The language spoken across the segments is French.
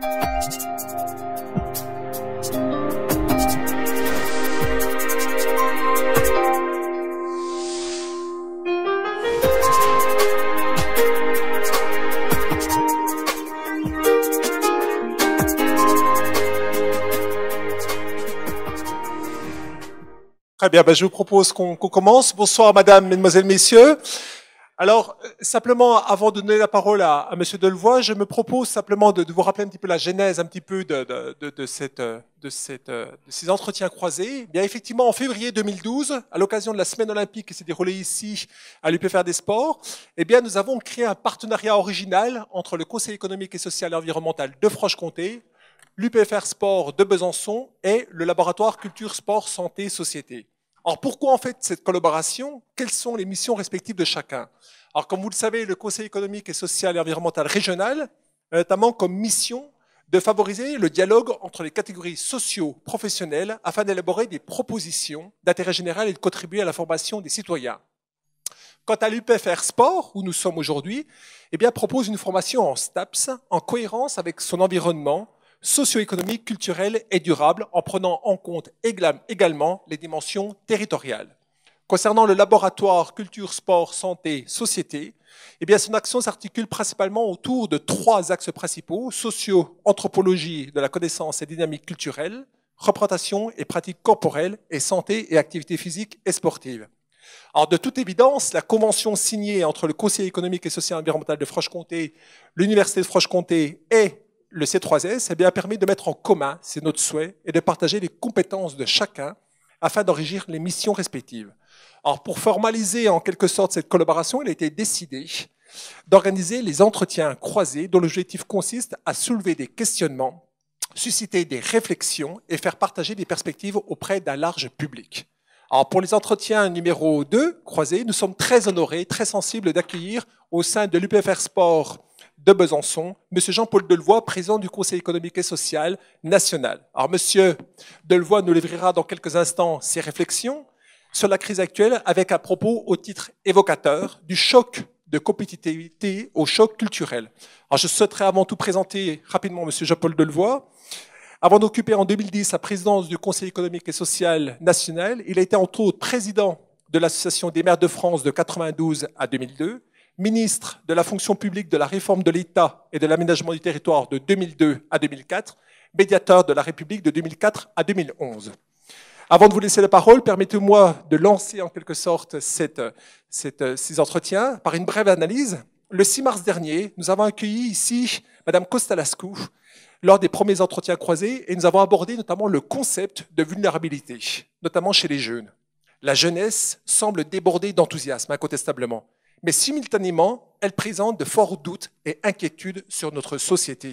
Très bien, je vous propose qu'on commence. Bonsoir madame, mesdemoiselles, messieurs. Alors, simplement, avant de donner la parole à monsieur Delevoye, je me propose simplement de vous rappeler un petit peu la genèse un petit peu de ces entretiens croisés. Bien, effectivement, en février 2012, à l'occasion de la semaine olympique qui s'est déroulée ici à l'UPFR des Sports, eh bien, nous avons créé un partenariat original entre le Conseil économique et social et environnemental de Franche-Comté, l'UPFR Sport de Besançon et le laboratoire Culture, Sport, Santé, Société. Alors pourquoi en fait cette collaboration? Quelles sont les missions respectives de chacun? Alors comme vous le savez, le Conseil économique et social et environnemental régional a notamment comme mission de favoriser le dialogue entre les catégories socio-professionnelles afin d'élaborer des propositions d'intérêt général et de contribuer à la formation des citoyens. Quant à l'UPFR Sport, où nous sommes aujourd'hui, eh bien, propose une formation en STAPS en cohérence avec son environnement socio-économique, culturel et durable, en prenant en compte également les dimensions territoriales. Concernant le laboratoire Culture, Sport, Santé, Société, eh bien, son action s'articule principalement autour de 3 axes principaux: socio-anthropologie de la connaissance et dynamique culturelle, représentation et pratiques corporelles, et santé et activité physique et sportive. Alors, de toute évidence, la convention signée entre le Conseil économique et social et environnemental de Franche-Comté, l'Université de Franche-Comté et le C3S, eh bien, permet de mettre en commun, c'est notre souhait, et de partager les compétences de chacun afin d'enrichir les missions respectives. Alors, pour formaliser en quelque sorte cette collaboration, il a été décidé d'organiser les entretiens croisés dont l'objectif consiste à soulever des questionnements, susciter des réflexions et faire partager des perspectives auprès d'un large public. Alors, pour les entretiens numéro 2 croisés, nous sommes très honorés, très sensibles d'accueillir au sein de l'UPFR Sport de Besançon, M. Jean-Paul Delevoye, président du Conseil économique et social national. Alors, M. Delevoye nous livrera dans quelques instants ses réflexions sur la crise actuelle avec un propos au titre évocateur du choc de compétitivité au choc culturel. Alors, je souhaiterais avant tout présenter rapidement M. Jean-Paul Delevoye. Avant d'occuper en 2010 la présidence du Conseil économique et social national, il a été entre autres président de l'Association des maires de France de 92 à 2002, ministre de la fonction publique, de la réforme de l'État et de l'aménagement du territoire de 2002 à 2004, médiateur de la République de 2004 à 2011. Avant de vous laisser la parole, permettez-moi de lancer en quelque sorte ces entretiens par une brève analyse. Le 6 mars dernier, nous avons accueilli ici Mme Costalascu lors des premiers entretiens croisés et nous avons abordé notamment le concept de vulnérabilité, notamment chez les jeunes. La jeunesse semble déborder d'enthousiasme, incontestablement. Mais simultanément, elle présente de forts doutes et inquiétudes sur notre société.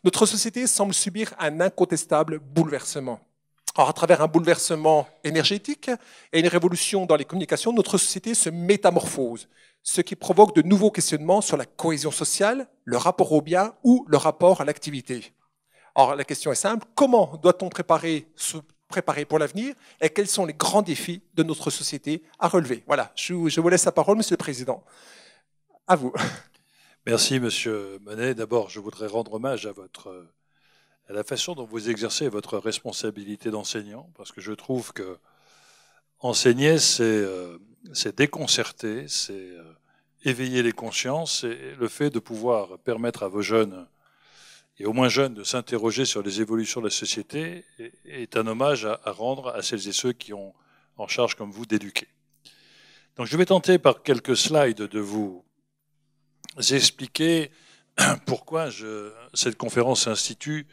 Notre société semble subir un incontestable bouleversement. Alors, à travers un bouleversement énergétique et une révolution dans les communications, notre société se métamorphose, ce qui provoque de nouveaux questionnements sur la cohésion sociale, le rapport au bien ou le rapport à l'activité. Alors, la question est simple: comment doit-on se préparer pour l'avenir et quels sont les grands défis de notre société à relever? Voilà, je vous laisse la parole, Monsieur le Président. À vous. Merci, Monsieur Monet. D'abord, je voudrais rendre hommage à la façon dont vous exercez votre responsabilité d'enseignant, parce que je trouve que enseigner, c'est déconcerter, c'est éveiller les consciences, et le fait de pouvoir permettre à vos jeunes, et aux moins jeunes, de s'interroger sur les évolutions de la société est un hommage à rendre à celles et ceux qui ont en charge, comme vous, d'éduquer. Donc je vais tenter par quelques slides de vous expliquer pourquoi cette conférence s'institue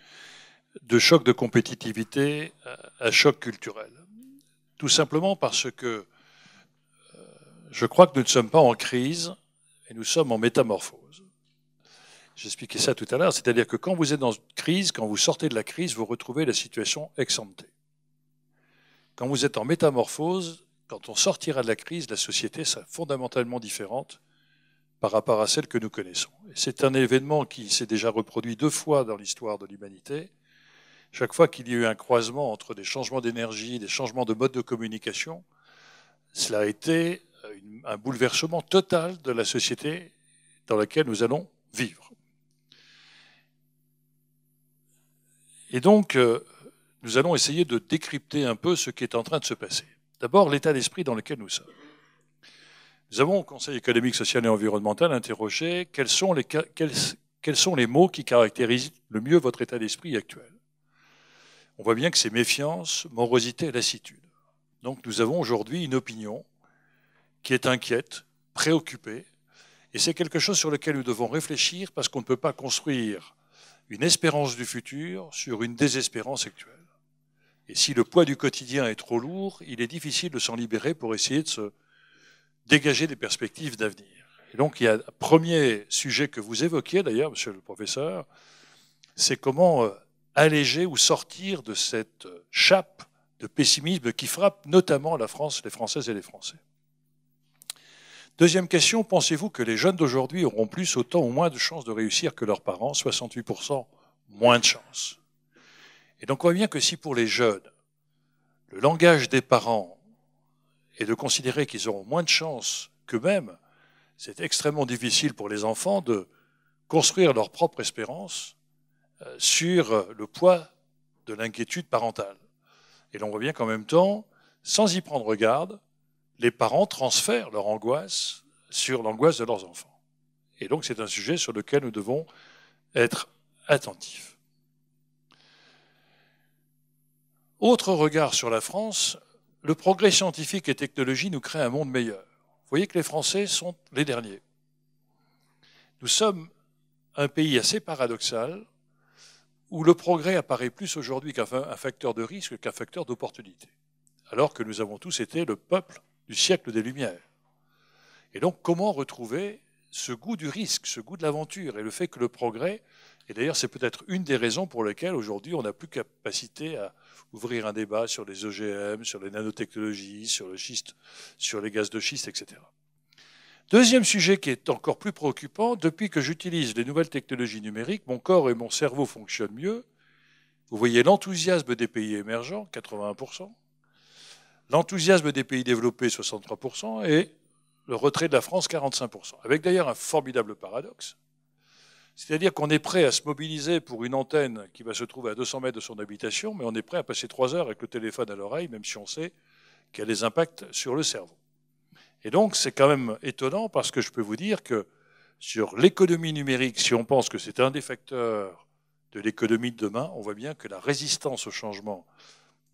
de choc de compétitivité à choc culturel. Tout simplement parce que je crois que nous ne sommes pas en crise et nous sommes en métamorphose. J'expliquais ça tout à l'heure, c'est-à-dire que quand vous êtes dans une crise, quand vous sortez de la crise, vous retrouvez la situation ex ante. Quand vous êtes en métamorphose, quand on sortira de la crise, la société sera fondamentalement différente par rapport à celle que nous connaissons. C'est un événement qui s'est déjà reproduit 2 fois dans l'histoire de l'humanité. Chaque fois qu'il y a eu un croisement entre des changements d'énergie, des changements de mode de communication, cela a été un bouleversement total de la société dans laquelle nous allons vivre. Et donc, nous allons essayer de décrypter un peu ce qui est en train de se passer. D'abord, l'état d'esprit dans lequel nous sommes. Nous avons au Conseil économique, social et environnemental interrogé quels sont les mots qui caractérisent le mieux votre état d'esprit actuel. On voit bien que c'est méfiance, morosité et lassitude. Donc nous avons aujourd'hui une opinion qui est inquiète, préoccupée, et c'est quelque chose sur lequel nous devons réfléchir parce qu'on ne peut pas construire une espérance du futur sur une désespérance actuelle. Et si le poids du quotidien est trop lourd, il est difficile de s'en libérer pour essayer de se dégager des perspectives d'avenir. Et donc il y a un premier sujet que vous évoquiez d'ailleurs, monsieur le professeur, c'est comment alléger ou sortir de cette chape de pessimisme qui frappe notamment la France, les Françaises et les Français. Deuxième question, pensez-vous que les jeunes d'aujourd'hui auront plus, autant ou moins de chances de réussir que leurs parents? 68% moins de chances. Et donc on voit bien que si pour les jeunes, le langage des parents est de considérer qu'ils auront moins de chances qu'eux-mêmes, c'est extrêmement difficile pour les enfants de construire leur propre espérance sur le poids de l'inquiétude parentale. Et l'on voit bien qu'en même temps, sans y prendre garde, les parents transfèrent leur angoisse sur l'angoisse de leurs enfants. Et donc c'est un sujet sur lequel nous devons être attentifs. Autre regard sur la France, le progrès scientifique et technologie nous crée un monde meilleur. Vous voyez que les Français sont les derniers. Nous sommes un pays assez paradoxal où le progrès apparaît plus aujourd'hui qu'un facteur de risque qu'un facteur d'opportunité, alors que nous avons tous été le peuple du siècle des Lumières. Et donc, comment retrouver ce goût du risque, ce goût de l'aventure et le fait que le progrès, et d'ailleurs c'est peut-être une des raisons pour lesquelles aujourd'hui on n'a plus capacité à ouvrir un débat sur les OGM, sur les nanotechnologies, sur le schiste, sur les gaz de schiste, etc. Deuxième sujet qui est encore plus préoccupant, depuis que j'utilise les nouvelles technologies numériques, mon corps et mon cerveau fonctionnent mieux. Vous voyez l'enthousiasme des pays émergents, 81%, l'enthousiasme des pays développés, 63%, et le retrait de la France, 45%. Avec d'ailleurs un formidable paradoxe. C'est-à-dire qu'on est prêt à se mobiliser pour une antenne qui va se trouver à 200 mètres de son habitation, mais on est prêt à passer 3 heures avec le téléphone à l'oreille, même si on sait qu'il y a des impacts sur le cerveau. Et donc, c'est quand même étonnant parce que je peux vous dire que sur l'économie numérique, si on pense que c'est un des facteurs de l'économie de demain, on voit bien que la résistance au changement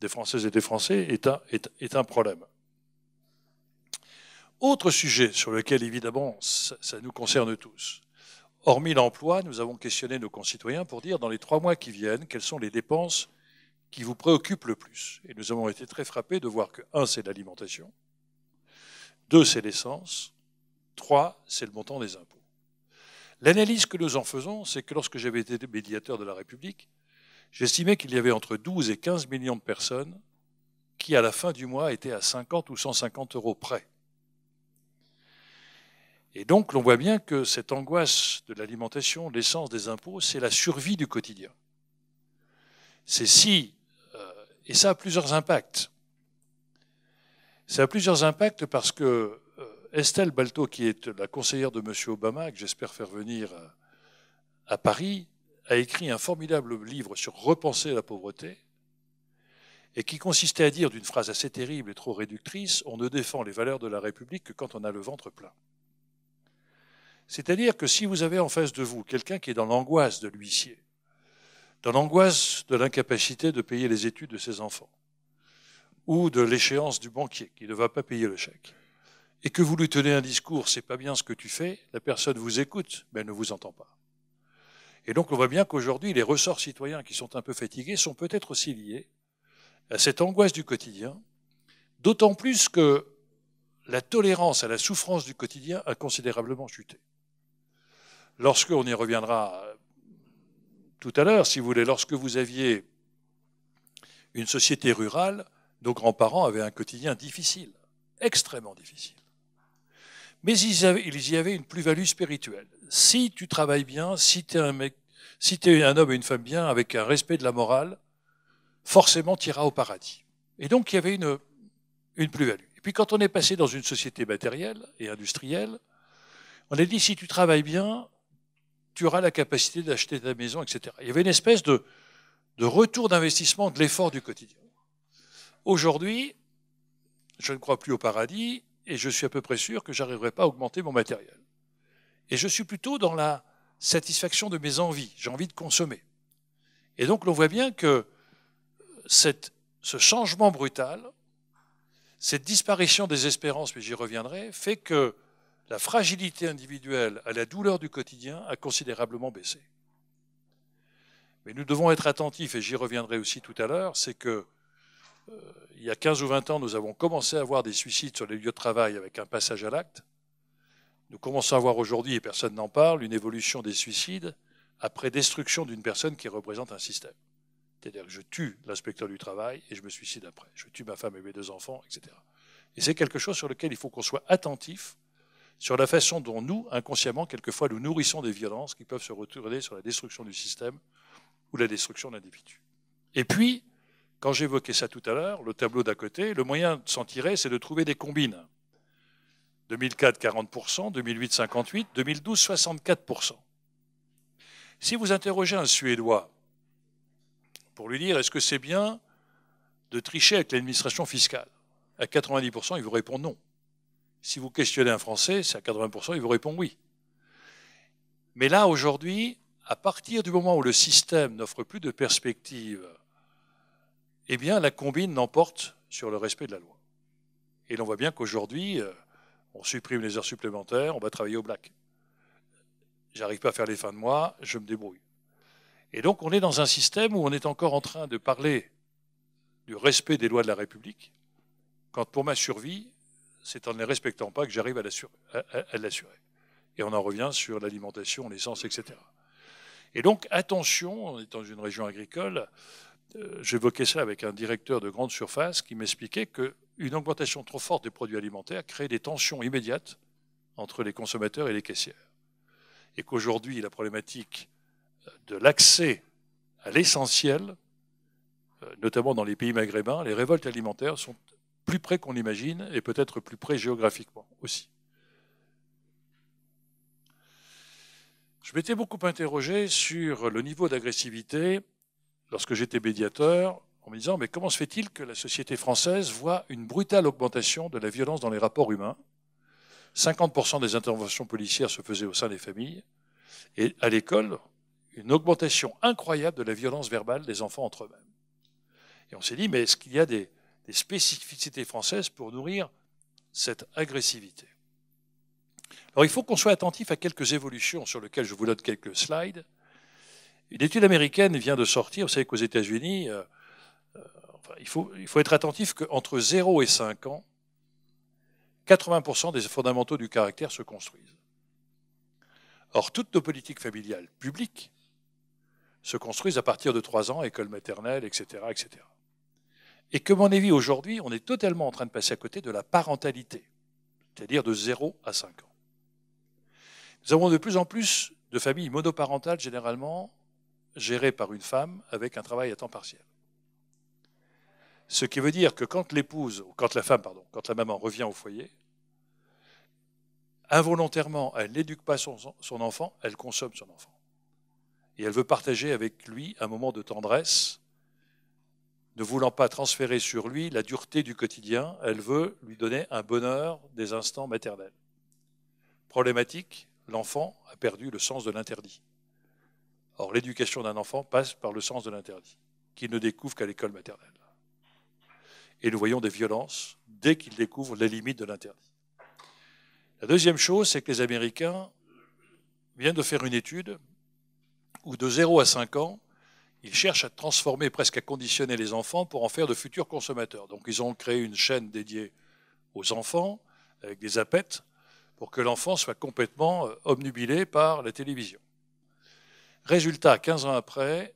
des Françaises et des Français est un problème. Autre sujet sur lequel, évidemment, ça nous concerne tous. Hormis l'emploi, nous avons questionné nos concitoyens pour dire, dans les 3 mois qui viennent, quelles sont les dépenses qui vous préoccupent le plus. Et nous avons été très frappés de voir que 1, c'est l'alimentation, 2, c'est l'essence, 3, c'est le montant des impôts. L'analyse que nous en faisons, c'est que lorsque j'avais été médiateur de la République, j'estimais qu'il y avait entre 12 et 15 millions de personnes qui, à la fin du mois, étaient à 50 ou 150 euros près. Et donc, l'on voit bien que cette angoisse de l'alimentation, de l'essence, des impôts, c'est la survie du quotidien. Et ça a plusieurs impacts. Ça a plusieurs impacts parce que Estelle Balto, qui est la conseillère de M. Obama, que j'espère faire venir à Paris, a écrit un formidable livre sur repenser la pauvreté et qui consistait à dire d'une phrase assez terrible et trop réductrice, on ne défend les valeurs de la République que quand on a le ventre plein. C'est-à-dire que si vous avez en face de vous quelqu'un qui est dans l'angoisse de l'huissier, dans l'angoisse de l'incapacité de payer les études de ses enfants, ou de l'échéance du banquier qui ne va pas payer le chèque, et que vous lui tenez un discours, c'est pas bien ce que tu fais, la personne vous écoute, mais elle ne vous entend pas. Et donc on voit bien qu'aujourd'hui, les ressorts citoyens qui sont un peu fatigués sont peut-être aussi liés à cette angoisse du quotidien, d'autant plus que la tolérance à la souffrance du quotidien a considérablement chuté. Lorsque, on y reviendra tout à l'heure, si vous voulez, lorsque vous aviez une société rurale, nos grands-parents avaient un quotidien difficile, extrêmement difficile. Mais ils y avaient une plus-value spirituelle. Si tu travailles bien, si tu es un homme et une femme bien, avec un respect de la morale, forcément tu iras au paradis. Et donc il y avait une plus-value. Et puis quand on est passé dans une société matérielle et industrielle, on a dit si tu travailles bien, tu auras la capacité d'acheter ta maison, etc. Il y avait une espèce de de retour d'investissement de l'effort du quotidien. Aujourd'hui, je ne crois plus au paradis et je suis à peu près sûr que j'arriverai pas à augmenter mon matériel. Et je suis plutôt dans la satisfaction de mes envies. J'ai envie de consommer. Et donc, l'on voit bien que ce changement brutal, cette disparition des espérances, mais j'y reviendrai, fait que la fragilité individuelle à la douleur du quotidien a considérablement baissé. Mais nous devons être attentifs, et j'y reviendrai aussi tout à l'heure, c'est que il y a 15 ou 20 ans, nous avons commencé à avoir des suicides sur les lieux de travail avec un passage à l'acte. Nous commençons à voir aujourd'hui, et personne n'en parle, une évolution des suicides après destruction d'une personne qui représente un système. C'est-à-dire que je tue l'inspecteur du travail et je me suicide après. Je tue ma femme et mes 2 enfants, etc. Et c'est quelque chose sur lequel il faut qu'on soit attentif sur la façon dont nous, inconsciemment, quelquefois, nous nourrissons des violences qui peuvent se retourner sur la destruction du système ou la destruction de l'individu. Et puis, quand j'évoquais ça tout à l'heure, le tableau d'à côté, le moyen de s'en tirer, c'est de trouver des combines. 2004, 40%, 2008, 58%, 2012, 64%. Si vous interrogez un Suédois pour lui dire est-ce que c'est bien de tricher avec l'administration fiscale, à 90%, il vous répond non. Si vous questionnez un Français, c'est à 80%, il vous répond oui. Mais là, aujourd'hui, à partir du moment où le système n'offre plus de perspective, eh bien, la combine l'emporte sur le respect de la loi. Et l'on voit bien qu'aujourd'hui, on supprime les heures supplémentaires, on va travailler au black. J'arrive pas à faire les fins de mois, je me débrouille. Et donc, on est dans un système où on est encore en train de parler du respect des lois de la République, quand pour ma survie, c'est en ne les respectant pas que j'arrive à l'assurer. Et on en revient sur l'alimentation, l'essence, etc. Et donc, attention, on est dans une région agricole, j'évoquais ça avec un directeur de grande surface qui m'expliquait qu'une augmentation trop forte des produits alimentaires crée des tensions immédiates entre les consommateurs et les caissières. Et qu'aujourd'hui, la problématique de l'accès à l'essentiel, notamment dans les pays maghrébins, les révoltes alimentaires sont plus près qu'on l'imagine et peut-être plus près géographiquement aussi. Je m'étais beaucoup interrogé sur le niveau d'agressivité lorsque j'étais médiateur, en me disant mais comment se fait-il que la société française voit une brutale augmentation de la violence dans les rapports humains ? 50% des interventions policières se faisaient au sein des familles, et à l'école, une augmentation incroyable de la violence verbale des enfants entre eux-mêmes. Et on s'est dit, mais est-ce qu'il y a des spécificités françaises pour nourrir cette agressivité ? Alors il faut qu'on soit attentif à quelques évolutions sur lesquelles je vous donne quelques slides. Une étude américaine vient de sortir, vous savez qu'aux États-Unis, il faut être attentif qu'entre 0 et 5 ans, 80% des fondamentaux du caractère se construisent. Or, toutes nos politiques familiales publiques se construisent à partir de 3 ans, école maternelle, etc., etc. Et que, à mon avis, aujourd'hui, on est totalement en train de passer à côté de la parentalité, c'est-à-dire de 0 à 5 ans. Nous avons de plus en plus de familles monoparentales, généralement gérées par une femme avec un travail à temps partiel. Ce qui veut dire que quand la maman revient au foyer, involontairement, elle n'éduque pas son enfant, elle consomme son enfant. Et elle veut partager avec lui un moment de tendresse, ne voulant pas transférer sur lui la dureté du quotidien, elle veut lui donner un bonheur des instants maternels. Problématique, l'enfant a perdu le sens de l'interdit. Or, l'éducation d'un enfant passe par le sens de l'interdit, qu'il ne découvre qu'à l'école maternelle. Et nous voyons des violences dès qu'il découvre les limites de l'interdit. La deuxième chose, c'est que les Américains viennent de faire une étude où de 0 à 5 ans, ils cherchent à transformer, presque à conditionner les enfants pour en faire de futurs consommateurs. Donc ils ont créé une chaîne dédiée aux enfants, avec des zapettes, pour que l'enfant soit complètement obnubilé par la télévision. Résultat, 15 ans après,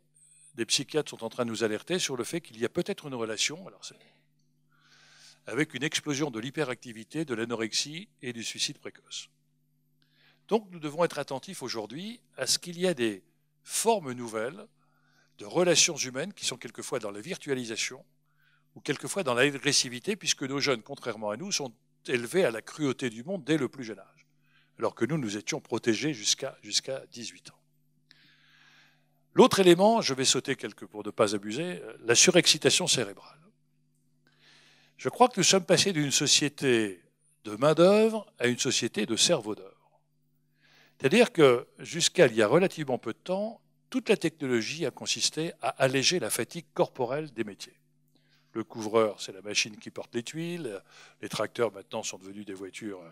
des psychiatres sont en train de nous alerter sur le fait qu'il y a peut-être une relation, avec une explosion de l'hyperactivité, de l'anorexie et du suicide précoce. Donc nous devons être attentifs aujourd'hui à ce qu'il y ait des formes nouvelles de relations humaines qui sont quelquefois dans la virtualisation ou quelquefois dans l'agressivité, puisque nos jeunes, contrairement à nous, sont élevés à la cruauté du monde dès le plus jeune âge, alors que nous étions protégés jusqu'à 18 ans. L'autre élément, je vais sauter quelques pour ne pas abuser, la surexcitation cérébrale. Je crois que nous sommes passés d'une société de main-d'œuvre à une société de cerveau d'œuvre. C'est-à-dire que jusqu'à il y a relativement peu de temps, toute la technologie a consisté à alléger la fatigue corporelle des métiers. Le couvreur, c'est la machine qui porte les tuiles. Les tracteurs, maintenant, sont devenus des voitures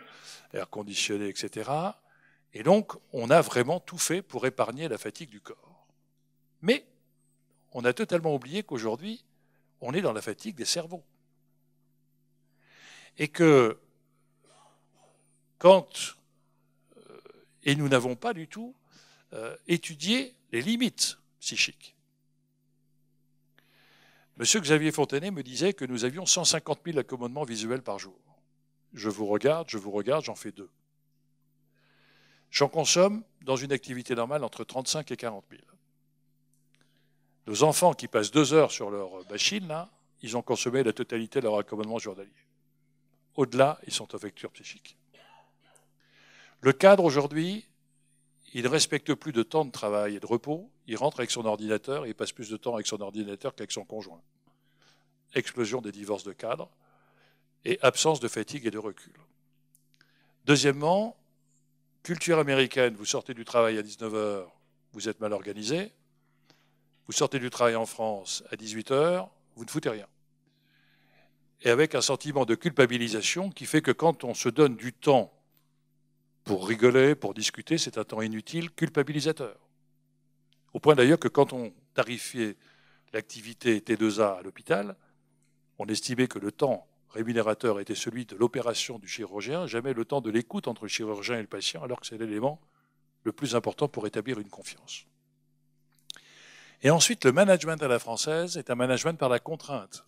air conditionnées, etc. Et donc, on a vraiment tout fait pour épargner la fatigue du corps. Mais on a totalement oublié qu'aujourd'hui, on est dans la fatigue des cerveaux. Et que et nous n'avons pas du tout étudié les limites psychiques. Monsieur Xavier Fontanet me disait que nous avions 150 000 accommodements visuels par jour. Je vous regarde, j'en fais 2. J'en consomme, dans une activité normale, entre 35 et 40 000. Nos enfants qui passent 2 heures sur leur machine, là, ils ont consommé la totalité de leur accommodement journalier. Au-delà, ils sont en facture psychique. Le cadre, aujourd'hui, il ne respecte plus de temps de travail et de repos. Il rentre avec son ordinateur et il passe plus de temps avec son ordinateur qu'avec son conjoint. Explosion des divorces de cadres et absence de fatigue et de recul. Deuxièmement, culture américaine, vous sortez du travail à 19 h, vous êtes mal organisé. Vous sortez du travail en France à 18 h, vous ne foutez rien. Et avec un sentiment de culpabilisation qui fait que quand on se donne du temps pour rigoler, pour discuter, c'est un temps inutile, culpabilisateur. Au point d'ailleurs que quand on tarifiait l'activité T2A à l'hôpital, on estimait que le temps rémunérateur était celui de l'opération du chirurgien, jamais le temps de l'écoute entre le chirurgien et le patient, alors que c'est l'élément le plus important pour établir une confiance. Et ensuite, le management à la française est un management par la contrainte.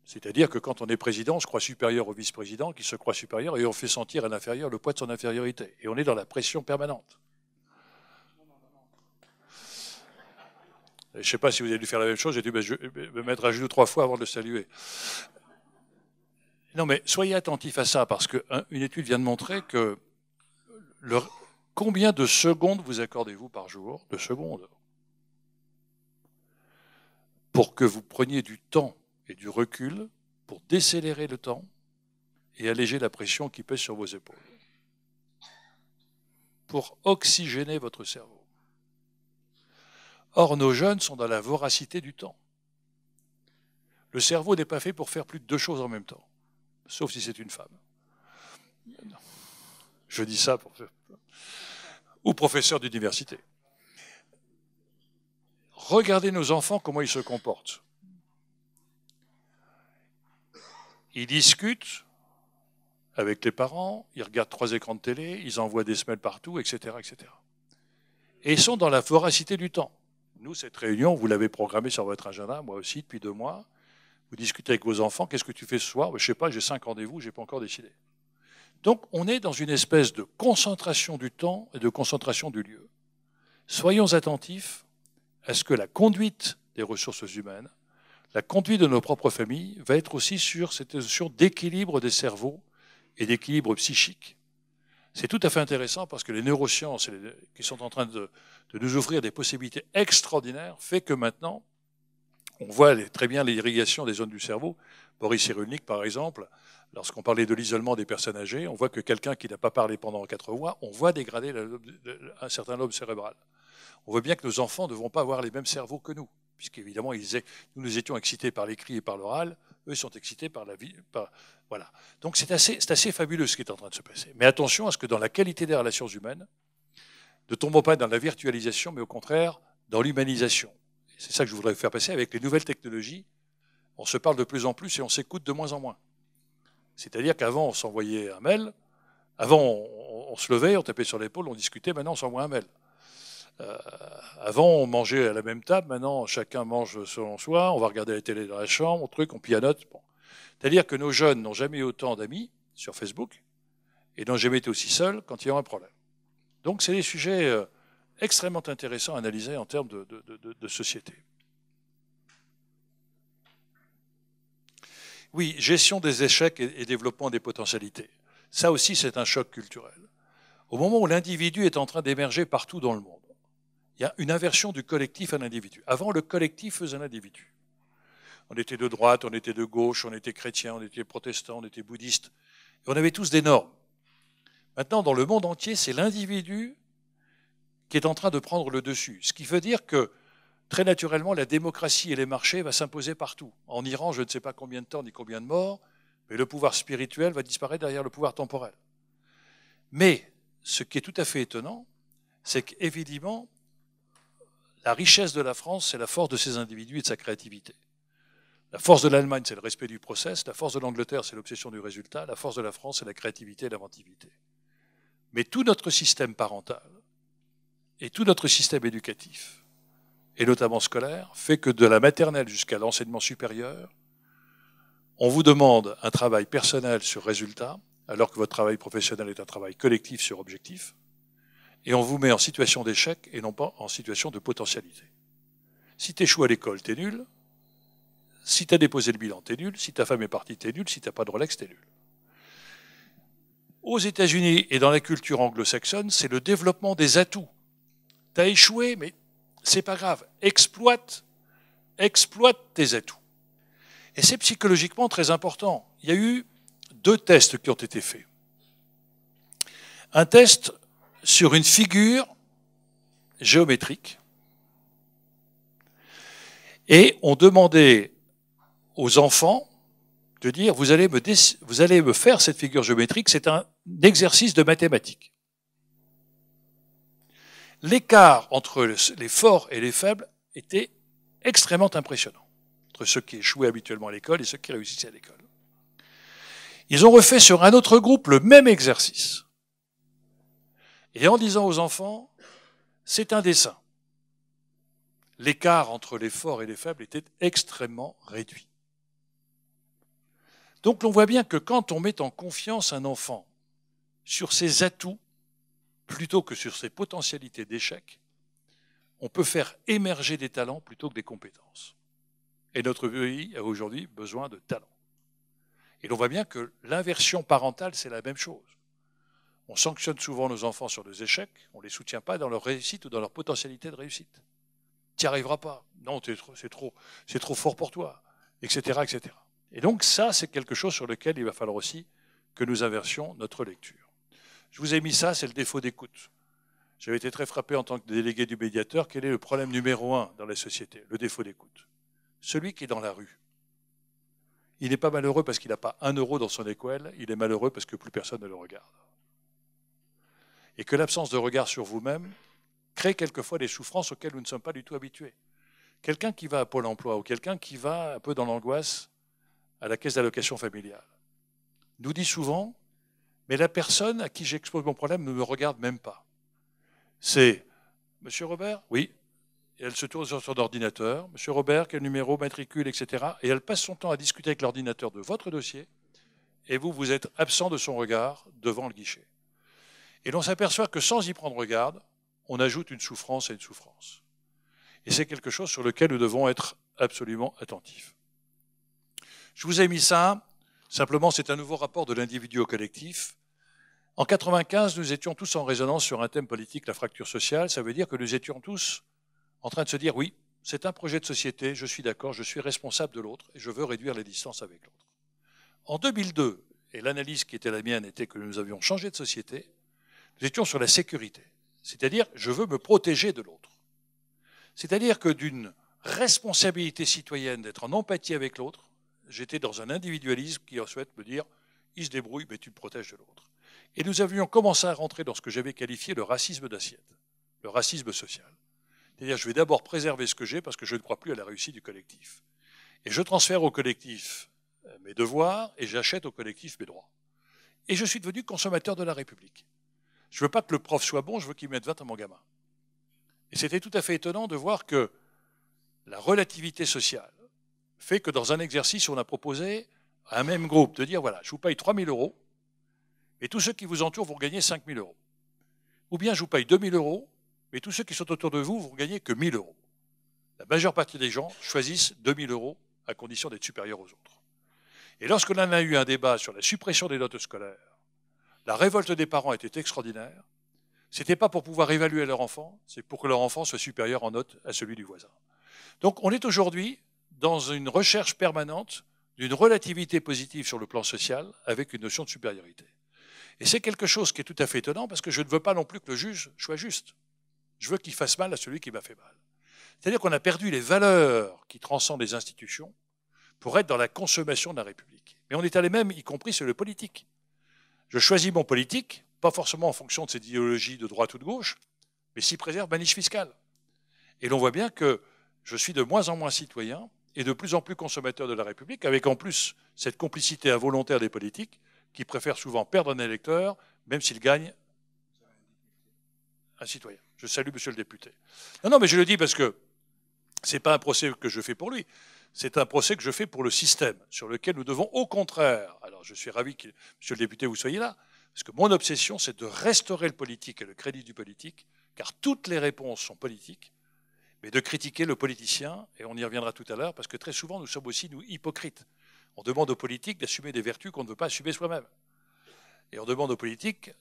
C'est-à-dire que quand on est président, on se croit supérieur au vice-président, qui se croit supérieur, et on fait sentir à l'inférieur le poids de son infériorité. Et on est dans la pression permanente. Je ne sais pas si vous avez dû faire la même chose, j'ai dû me mettre à genoux 3 fois avant de le saluer. Non, mais soyez attentifs à ça, parce qu'une étude vient de montrer que combien de secondes vous accordez-vous par jour, de secondes, pour que vous preniez du temps et du recul pour décélérer le temps et alléger la pression qui pèse sur vos épaules, pour oxygéner votre cerveau. Or, nos jeunes sont dans la voracité du temps. Le cerveau n'est pas fait pour faire plus de 2 choses en même temps, sauf si c'est une femme. Je dis ça pour faire... ou professeur d'université. Regardez nos enfants, comment ils se comportent. Ils discutent avec les parents, ils regardent 3 écrans de télé, ils envoient des semaines partout, etc., etc. Et ils sont dans la voracité du temps. Nous, cette réunion, vous l'avez programmée sur votre agenda, moi aussi, depuis 2 mois. Vous discutez avec vos enfants, qu'est-ce que tu fais ce soir? Je ne sais pas, j'ai 5 rendez-vous, je n'ai pas encore décidé. Donc, on est dans une espèce de concentration du temps et de concentration du lieu. Soyons attentifs à ce que la conduite des ressources humaines, la conduite de nos propres familles, va être aussi sur cette notion d'équilibre des cerveaux et d'équilibre psychique. C'est tout à fait intéressant parce que les neurosciences qui sont en train de nous offrir des possibilités extraordinaires fait que maintenant, on voit très bien l'irrigation des zones du cerveau. Boris Cyrulnik, par exemple, lorsqu'on parlait de l'isolement des personnes âgées, on voit que quelqu'un qui n'a pas parlé pendant 4 mois, on voit dégrader un certain lobe cérébral. On voit bien que nos enfants ne devront pas avoir les mêmes cerveaux que nous, puisqu'évidemment, nous étions excités par l'écrit et par l'oral, eux sont excités par la vie. Voilà. Donc c'est assez fabuleux ce qui est en train de se passer. Mais attention à ce que dans la qualité des relations humaines, ne tombons pas dans la virtualisation, mais au contraire dans l'humanisation. C'est ça que je voudrais vous faire passer avec les nouvelles technologies. On se parle de plus en plus et on s'écoute de moins en moins. C'est-à-dire qu'avant, on s'envoyait un mail, avant, on se levait, on tapait sur l'épaule, on discutait, maintenant, on s'envoie un mail. Avant, on mangeait à la même table, maintenant, chacun mange selon soi, on va regarder la télé dans la chambre, on pianote. Bon. C'est-à-dire que nos jeunes n'ont jamais eu autant d'amis sur Facebook et n'ont jamais été aussi seuls quand ils ont un problème. Donc, c'est des sujets extrêmement intéressants à analyser en termes de société. Oui, gestion des échecs et développement des potentialités. Ça aussi, c'est un choc culturel. Au moment où l'individu est en train d'émerger partout dans le monde, il y a une inversion du collectif à l'individu. Avant, le collectif faisait l'individu. On était de droite, on était de gauche, on était chrétien, on était protestant, on était bouddhiste. Et on avait tous des normes. Maintenant, dans le monde entier, c'est l'individu qui est en train de prendre le dessus. Ce qui veut dire que, très naturellement, la démocratie et les marchés vont s'imposer partout. En Iran, je ne sais pas combien de temps ni combien de morts, mais le pouvoir spirituel va disparaître derrière le pouvoir temporel. Mais ce qui est tout à fait étonnant, c'est qu'évidemment, la richesse de la France, c'est la force de ses individus et de sa créativité. La force de l'Allemagne, c'est le respect du process. La force de l'Angleterre, c'est l'obsession du résultat. La force de la France, c'est la créativité et l'inventivité. Mais tout notre système parental et tout notre système éducatif, et notamment scolaire, fait que de la maternelle jusqu'à l'enseignement supérieur, on vous demande un travail personnel sur résultat, alors que votre travail professionnel est un travail collectif sur objectif, et on vous met en situation d'échec et non pas en situation de potentialité. Si tu échoues à l'école, tu es nul. Si tu as déposé le bilan, tu es nul. Si ta femme est partie, tu es nul. Si tu n'as pas de Rolex, tu es nul. Aux États-Unis et dans la culture anglo-saxonne, c'est le développement des atouts. Tu as échoué, mais c'est pas grave. Exploite tes atouts. Et c'est psychologiquement très important. Il y a eu 2 tests qui ont été faits. Un test sur une figure géométrique. Et on demandait aux enfants de dire, vous allez me faire cette figure géométrique, c'est un exercice de mathématiques. L'écart entre les forts et les faibles était extrêmement impressionnant, entre ceux qui échouaient habituellement à l'école et ceux qui réussissaient à l'école. Ils ont refait sur un autre groupe le même exercice. Et en disant aux enfants, c'est un dessin. L'écart entre les forts et les faibles était extrêmement réduit. Donc on voit bien que quand on met en confiance un enfant sur ses atouts, plutôt que sur ses potentialités d'échec, on peut faire émerger des talents plutôt que des compétences. Et notre pays a aujourd'hui besoin de talents. Et l'on voit bien que l'inversion parentale, c'est la même chose. On sanctionne souvent nos enfants sur des échecs, on ne les soutient pas dans leur réussite ou dans leur potentialité de réussite. Tu n'y arriveras pas. Non, c'est trop fort pour toi, etc., etc. Et donc ça, c'est quelque chose sur lequel il va falloir aussi que nous inversions notre lecture. Je vous ai mis ça, c'est le défaut d'écoute. J'avais été très frappé en tant que délégué du médiateur. Quel est le problème numéro 1 dans la société? Le défaut d'écoute. Celui qui est dans la rue. Il n'est pas malheureux parce qu'il n'a pas 1 euro dans son école, il est malheureux parce que plus personne ne le regarde. Et que l'absence de regard sur vous-même crée quelquefois des souffrances auxquelles nous ne sommes pas du tout habitués. Quelqu'un qui va à Pôle emploi ou quelqu'un qui va un peu dans l'angoisse à la caisse d'allocation familiale nous dit souvent, mais la personne à qui j'expose mon problème ne me regarde même pas. C'est « Monsieur Robert ?» Oui. Et elle se tourne sur son ordinateur. « Monsieur Robert, quel numéro, matricule, etc. » Et elle passe son temps à discuter avec l'ordinateur de votre dossier et vous êtes absent de son regard devant le guichet. Et l'on s'aperçoit que sans y prendre garde, on ajoute une souffrance à une souffrance. Et c'est quelque chose sur lequel nous devons être absolument attentifs. Je vous ai mis ça, simplement c'est un nouveau rapport de l'individu au collectif. En 1995, nous étions tous en résonance sur un thème politique, la fracture sociale. Ça veut dire que nous étions tous en train de se dire, oui, c'est un projet de société, je suis d'accord, je suis responsable de l'autre et je veux réduire les distances avec l'autre. En 2002, et l'analyse qui était la mienne était que nous avions changé de société, nous étions sur la sécurité. C'est-à-dire, je veux me protéger de l'autre. C'est-à-dire que d'une responsabilité citoyenne d'être en empathie avec l'autre, j'étais dans un individualisme qui souhaite me dire, il se débrouille, mais tu te protèges de l'autre. Et nous avions commencé à rentrer dans ce que j'avais qualifié le racisme d'assiette, le racisme social. C'est-à-dire, je vais d'abord préserver ce que j'ai parce que je ne crois plus à la réussite du collectif. Et je transfère au collectif mes devoirs et j'achète au collectif mes droits. Et je suis devenu consommateur de la République. Je ne veux pas que le prof soit bon, je veux qu'il mette 20 à mon gamin. Et c'était tout à fait étonnant de voir que la relativité sociale fait que dans un exercice, on a proposé à un même groupe de dire, voilà, je vous paye 3 000 euros, mais tous ceux qui vous entourent vont gagner 5 000 euros. Ou bien je vous paye 2 000 euros, mais tous ceux qui sont autour de vous vont gagner que 1 000 euros. La majeure partie des gens choisissent 2 000 euros à condition d'être supérieurs aux autres. Et lorsque l'on a eu un débat sur la suppression des notes scolaires, la révolte des parents était extraordinaire. C'était pas pour pouvoir évaluer leur enfant, c'est pour que leur enfant soit supérieur en notes à celui du voisin. Donc on est aujourd'hui dans une recherche permanente d'une relativité positive sur le plan social avec une notion de supériorité. Et c'est quelque chose qui est tout à fait étonnant parce que je ne veux pas non plus que le juge soit juste. Je veux qu'il fasse mal à celui qui m'a fait mal. C'est-à-dire qu'on a perdu les valeurs qui transcendent les institutions pour être dans la consommation de la République. Mais on est allé même, y compris sur le politique. Je choisis mon politique, pas forcément en fonction de ses idéologies de droite ou de gauche, mais s'il préserve ma niche fiscale. Et l'on voit bien que je suis de moins en moins citoyen et de plus en plus consommateur de la République, avec en plus cette complicité involontaire des politiques qui préfèrent souvent perdre un électeur, même s'il gagne un citoyen. Je salue monsieur le député. Non, mais je le dis parce que ce n'est pas un procès que je fais pour lui, c'est un procès que je fais pour le système, sur lequel nous devons au contraire, alors je suis ravi que monsieur le député vous soyez là, parce que mon obsession c'est de restaurer le politique et le crédit du politique, car toutes les réponses sont politiques, mais de critiquer le politicien, et on y reviendra tout à l'heure, parce que très souvent nous sommes aussi, nous, hypocrites. On demande aux politiques d'assumer des vertus qu'on ne veut pas assumer soi-même. Et on demande aux politiques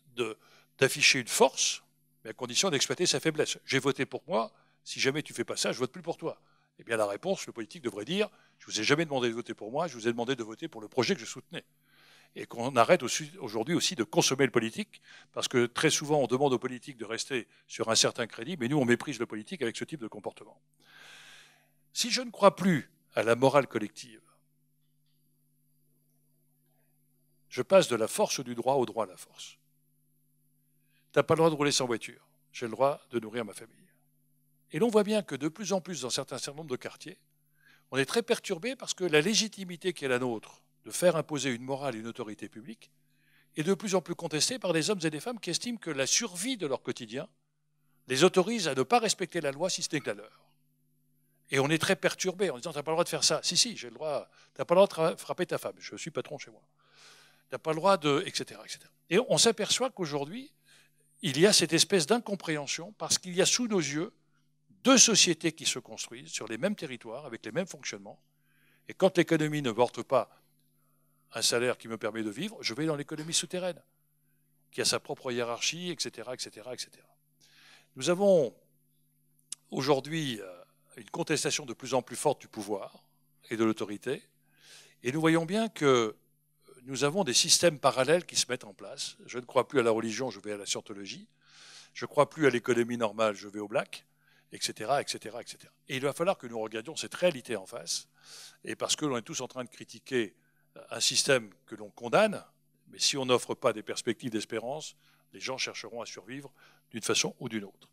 d'afficher une force, mais à condition d'exploiter sa faiblesse. J'ai voté pour moi, si jamais tu ne fais pas ça, je ne vote plus pour toi. Eh bien la réponse, le politique devrait dire, je ne vous ai jamais demandé de voter pour moi, je vous ai demandé de voter pour le projet que je soutenais. Et qu'on arrête aujourd'hui aussi de consommer le politique, parce que très souvent on demande aux politiques de rester sur un certain crédit, mais nous on méprise le politique avec ce type de comportement. Si je ne crois plus à la morale collective, je passe de la force du droit au droit à la force. Tu n'as pas le droit de rouler sans voiture, j'ai le droit de nourrir ma famille. Et l'on voit bien que de plus en plus dans certains certain nombre de quartiers, on est très perturbé parce que la légitimité qui est la nôtre de faire imposer une morale et une autorité publique est de plus en plus contestée par des hommes et des femmes qui estiment que la survie de leur quotidien les autorise à ne pas respecter la loi si ce n'est que la leur. Et on est très perturbé en disant « tu n'as pas le droit de faire ça ». Si, j'ai le droit. Tu n'as pas le droit de frapper ta femme. Je suis patron chez moi. Tu n'as pas le droit de... etc. etc. Et on s'aperçoit qu'aujourd'hui, il y a cette espèce d'incompréhension parce qu'il y a sous nos yeux deux sociétés qui se construisent sur les mêmes territoires, avec les mêmes fonctionnements. Et quand l'économie ne porte pas un salaire qui me permet de vivre, je vais dans l'économie souterraine, qui a sa propre hiérarchie, etc., etc., etc. Nous avons aujourd'hui une contestation de plus en plus forte du pouvoir et de l'autorité, et nous voyons bien que nous avons des systèmes parallèles qui se mettent en place. Je ne crois plus à la religion, je vais à la scientologie. Je ne crois plus à l'économie normale, je vais au black, etc., etc., etc. Et il va falloir que nous regardions cette réalité en face, et parce que l'on est tous en train de critiquer un système que l'on condamne, mais si on n'offre pas des perspectives d'espérance, les gens chercheront à survivre d'une façon ou d'une autre.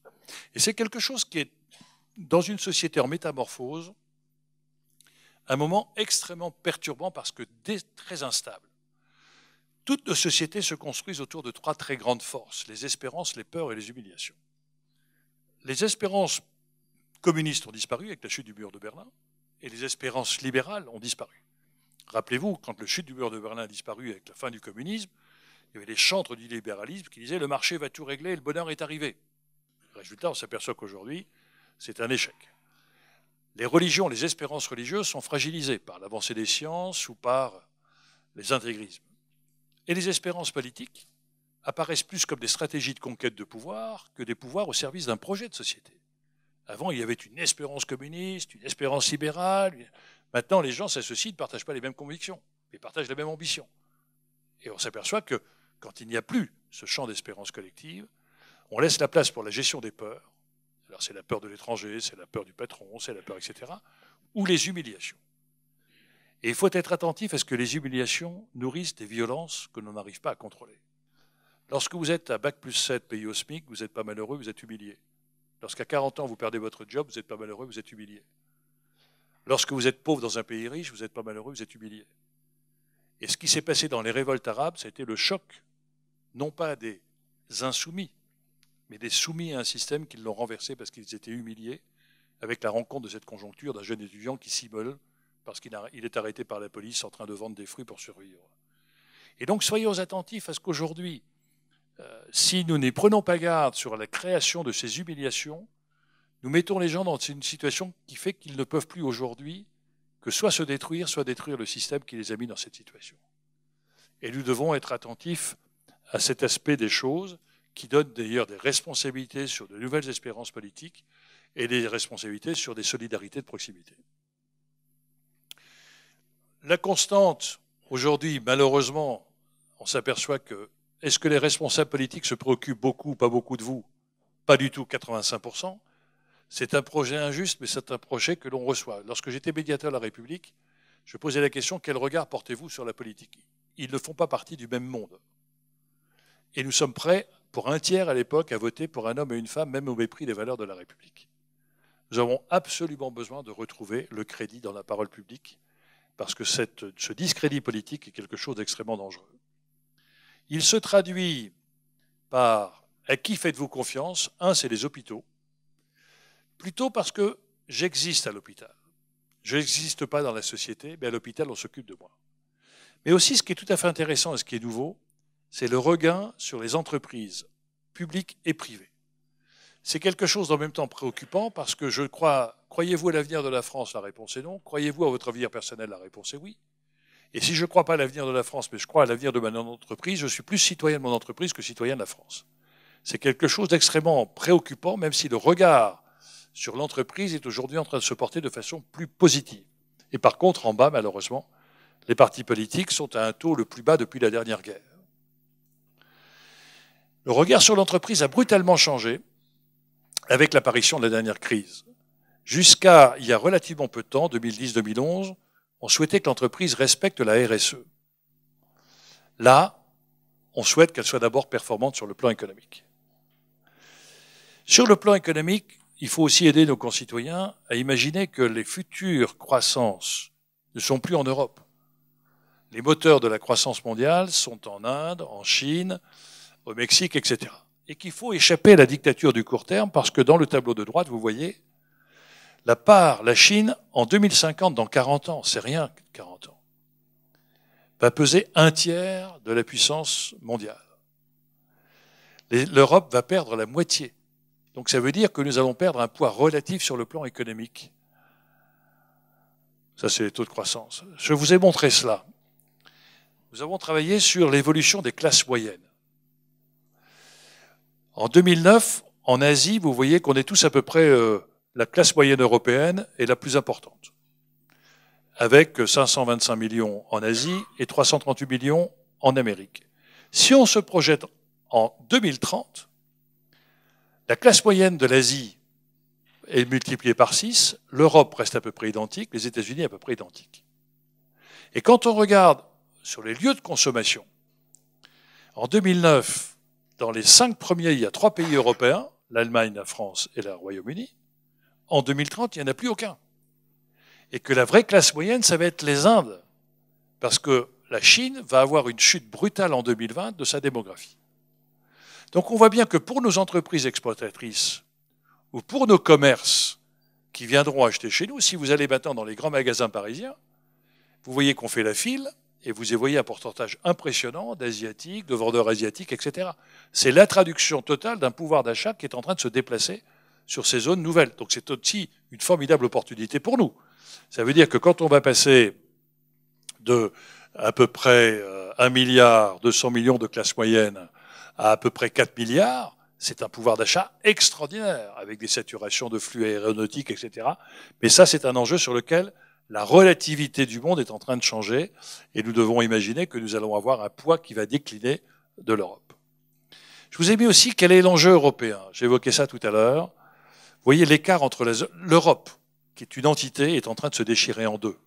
Et c'est quelque chose qui est, dans une société en métamorphose, un moment extrêmement perturbant parce que très instable. Toutes nos sociétés se construisent autour de trois très grandes forces, les espérances, les peurs et les humiliations. Les espérances communistes ont disparu avec la chute du mur de Berlin, et les espérances libérales ont disparu. Rappelez-vous, quand la chute du mur de Berlin a disparu avec la fin du communisme, il y avait les chantres du libéralisme qui disaient « le marché va tout régler et le bonheur est arrivé ». Résultat, on s'aperçoit qu'aujourd'hui, c'est un échec. Les religions, les espérances religieuses sont fragilisées par l'avancée des sciences ou par les intégrismes. Et les espérances politiques apparaissent plus comme des stratégies de conquête de pouvoir que des pouvoirs au service d'un projet de société. Avant, il y avait une espérance communiste, une espérance libérale. Maintenant, les gens s'associent, ne partagent pas les mêmes convictions, mais partagent la même ambition. Et on s'aperçoit que quand il n'y a plus ce champ d'espérance collective, on laisse la place pour la gestion des peurs. Alors c'est la peur de l'étranger, c'est la peur du patron, c'est la peur, etc. Ou les humiliations. Et il faut être attentif à ce que les humiliations nourrissent des violences que l'on n'arrive pas à contrôler. Lorsque vous êtes à Bac+7 payé au SMIC, vous n'êtes pas malheureux, vous êtes humilié. Lorsqu'à 40 ans, vous perdez votre job, vous n'êtes pas malheureux, vous êtes humilié. Lorsque vous êtes pauvre dans un pays riche, vous n'êtes pas malheureux, vous êtes humilié. Et ce qui s'est passé dans les révoltes arabes, ça a été le choc, non pas des insoumis, mais des soumis à un système qui l'ont renversé parce qu'ils étaient humiliés, avec la rencontre de cette conjoncture d'un jeune étudiant qui s'immole parce qu'il est arrêté par la police en train de vendre des fruits pour survivre. Et donc soyons attentifs à ce qu'aujourd'hui, si nous n'y prenons pas garde sur la création de ces humiliations, nous mettons les gens dans une situation qui fait qu'ils ne peuvent plus aujourd'hui que soit se détruire, soit détruire le système qui les a mis dans cette situation. Et nous devons être attentifs à cet aspect des choses qui donne d'ailleurs des responsabilités sur de nouvelles espérances politiques et des responsabilités sur des solidarités de proximité. La constante, aujourd'hui, malheureusement, on s'aperçoit que, est-ce que les responsables politiques se préoccupent beaucoup, pas beaucoup de vous? Pas du tout, 85%. C'est un projet injuste, mais c'est un projet que l'on reçoit. Lorsque j'étais médiateur de la République, je posais la question, quel regard portez-vous sur la politique? Ils ne font pas partie du même monde. Et nous sommes prêts, pour un tiers à l'époque, à voter pour un homme et une femme, même au mépris des valeurs de la République. Nous avons absolument besoin de retrouver le crédit dans la parole publique, parce que ce discrédit politique est quelque chose d'extrêmement dangereux. Il se traduit par à qui faites-vous confiance? Un, c'est les hôpitaux. Plutôt parce que j'existe à l'hôpital. Je n'existe pas dans la société, mais à l'hôpital, on s'occupe de moi. Mais aussi, ce qui est tout à fait intéressant et ce qui est nouveau, c'est le regain sur les entreprises publiques et privées. C'est quelque chose d'en même temps préoccupant parce que je crois, croyez-vous à l'avenir de la France? La réponse est non. Croyez-vous à votre avenir personnel? La réponse est oui. Et si je ne crois pas à l'avenir de la France, mais je crois à l'avenir de ma entreprise, je suis plus citoyen de mon entreprise que citoyen de la France. C'est quelque chose d'extrêmement préoccupant, même si le regard sur l'entreprise est aujourd'hui en train de se porter de façon plus positive. Et par contre, en bas, malheureusement, les partis politiques sont à un taux le plus bas depuis la dernière guerre. Le regard sur l'entreprise a brutalement changé avec l'apparition de la dernière crise. Jusqu'à il y a relativement peu de temps, 2010-2011, on souhaitait que l'entreprise respecte la RSE. Là, on souhaite qu'elle soit d'abord performante sur le plan économique. Sur le plan économique, il faut aussi aider nos concitoyens à imaginer que les futures croissances ne sont plus en Europe. Les moteurs de la croissance mondiale sont en Inde, en Chine, au Mexique, etc. Et qu'il faut échapper à la dictature du court terme parce que dans le tableau de droite, vous voyez, la Chine, en 2050, dans 40 ans, c'est rien, 40 ans, va peser un tiers de la puissance mondiale. L'Europe va perdre la moitié. Donc ça veut dire que nous allons perdre un poids relatif sur le plan économique. Ça, c'est les taux de croissance. Je vous ai montré cela. Nous avons travaillé sur l'évolution des classes moyennes. En 2009, en Asie, vous voyez qu'on est tous à peu près... la classe moyenne européenne est la plus importante, avec 525 millions en Asie et 338 millions en Amérique. Si on se projette en 2030, la classe moyenne de l'Asie est multipliée par 6, l'Europe reste à peu près identique, les États-Unis à peu près identiques. Et quand on regarde sur les lieux de consommation, en 2009, dans les 5 premiers, il y a 3 pays européens, l'Allemagne, la France et le Royaume-Uni. En 2030, il n'y en a plus aucun. Et que la vraie classe moyenne, ça va être les Indes. Parce que la Chine va avoir une chute brutale en 2020 de sa démographie. Donc on voit bien que pour nos entreprises exploitatrices ou pour nos commerces qui viendront acheter chez nous, si vous allez maintenant dans les grands magasins parisiens, vous voyez qu'on fait la file et vous y voyez un pourcentage impressionnant d'Asiatiques, de vendeurs asiatiques, etc. C'est la traduction totale d'un pouvoir d'achat qui est en train de se déplacer sur ces zones nouvelles. Donc c'est aussi une formidable opportunité pour nous. Ça veut dire que quand on va passer de à peu près 1 milliard 200 millions de classe moyenne à peu près 4 milliards, c'est un pouvoir d'achat extraordinaire, avec des saturations de flux aéronautiques, etc. Mais ça, c'est un enjeu sur lequel la relativité du monde est en train de changer, et nous devons imaginer que nous allons avoir un poids qui va décliner de l'Europe. Je vous ai mis aussi quel est l'enjeu européen. J'évoquais ça tout à l'heure. Vous voyez l'écart entre l'Europe, qui est une entité, est en train de se déchirer en deux.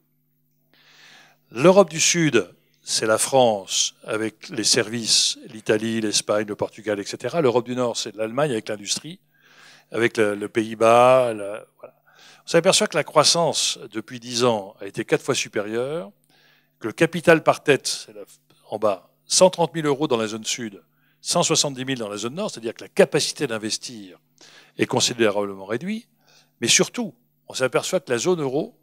L'Europe du Sud, c'est la France avec les services, l'Italie, l'Espagne, le Portugal, etc. L'Europe du Nord, c'est l'Allemagne avec l'industrie, avec le Pays-Bas. Voilà. On s'aperçoit que la croissance, depuis 10 ans, a été 4 fois supérieure, que le capital par tête, c'est en bas, 130 000 euros dans la zone sud, 170 000 dans la zone nord, c'est-à-dire que la capacité d'investir est considérablement réduite, mais surtout, on s'aperçoit que la zone euro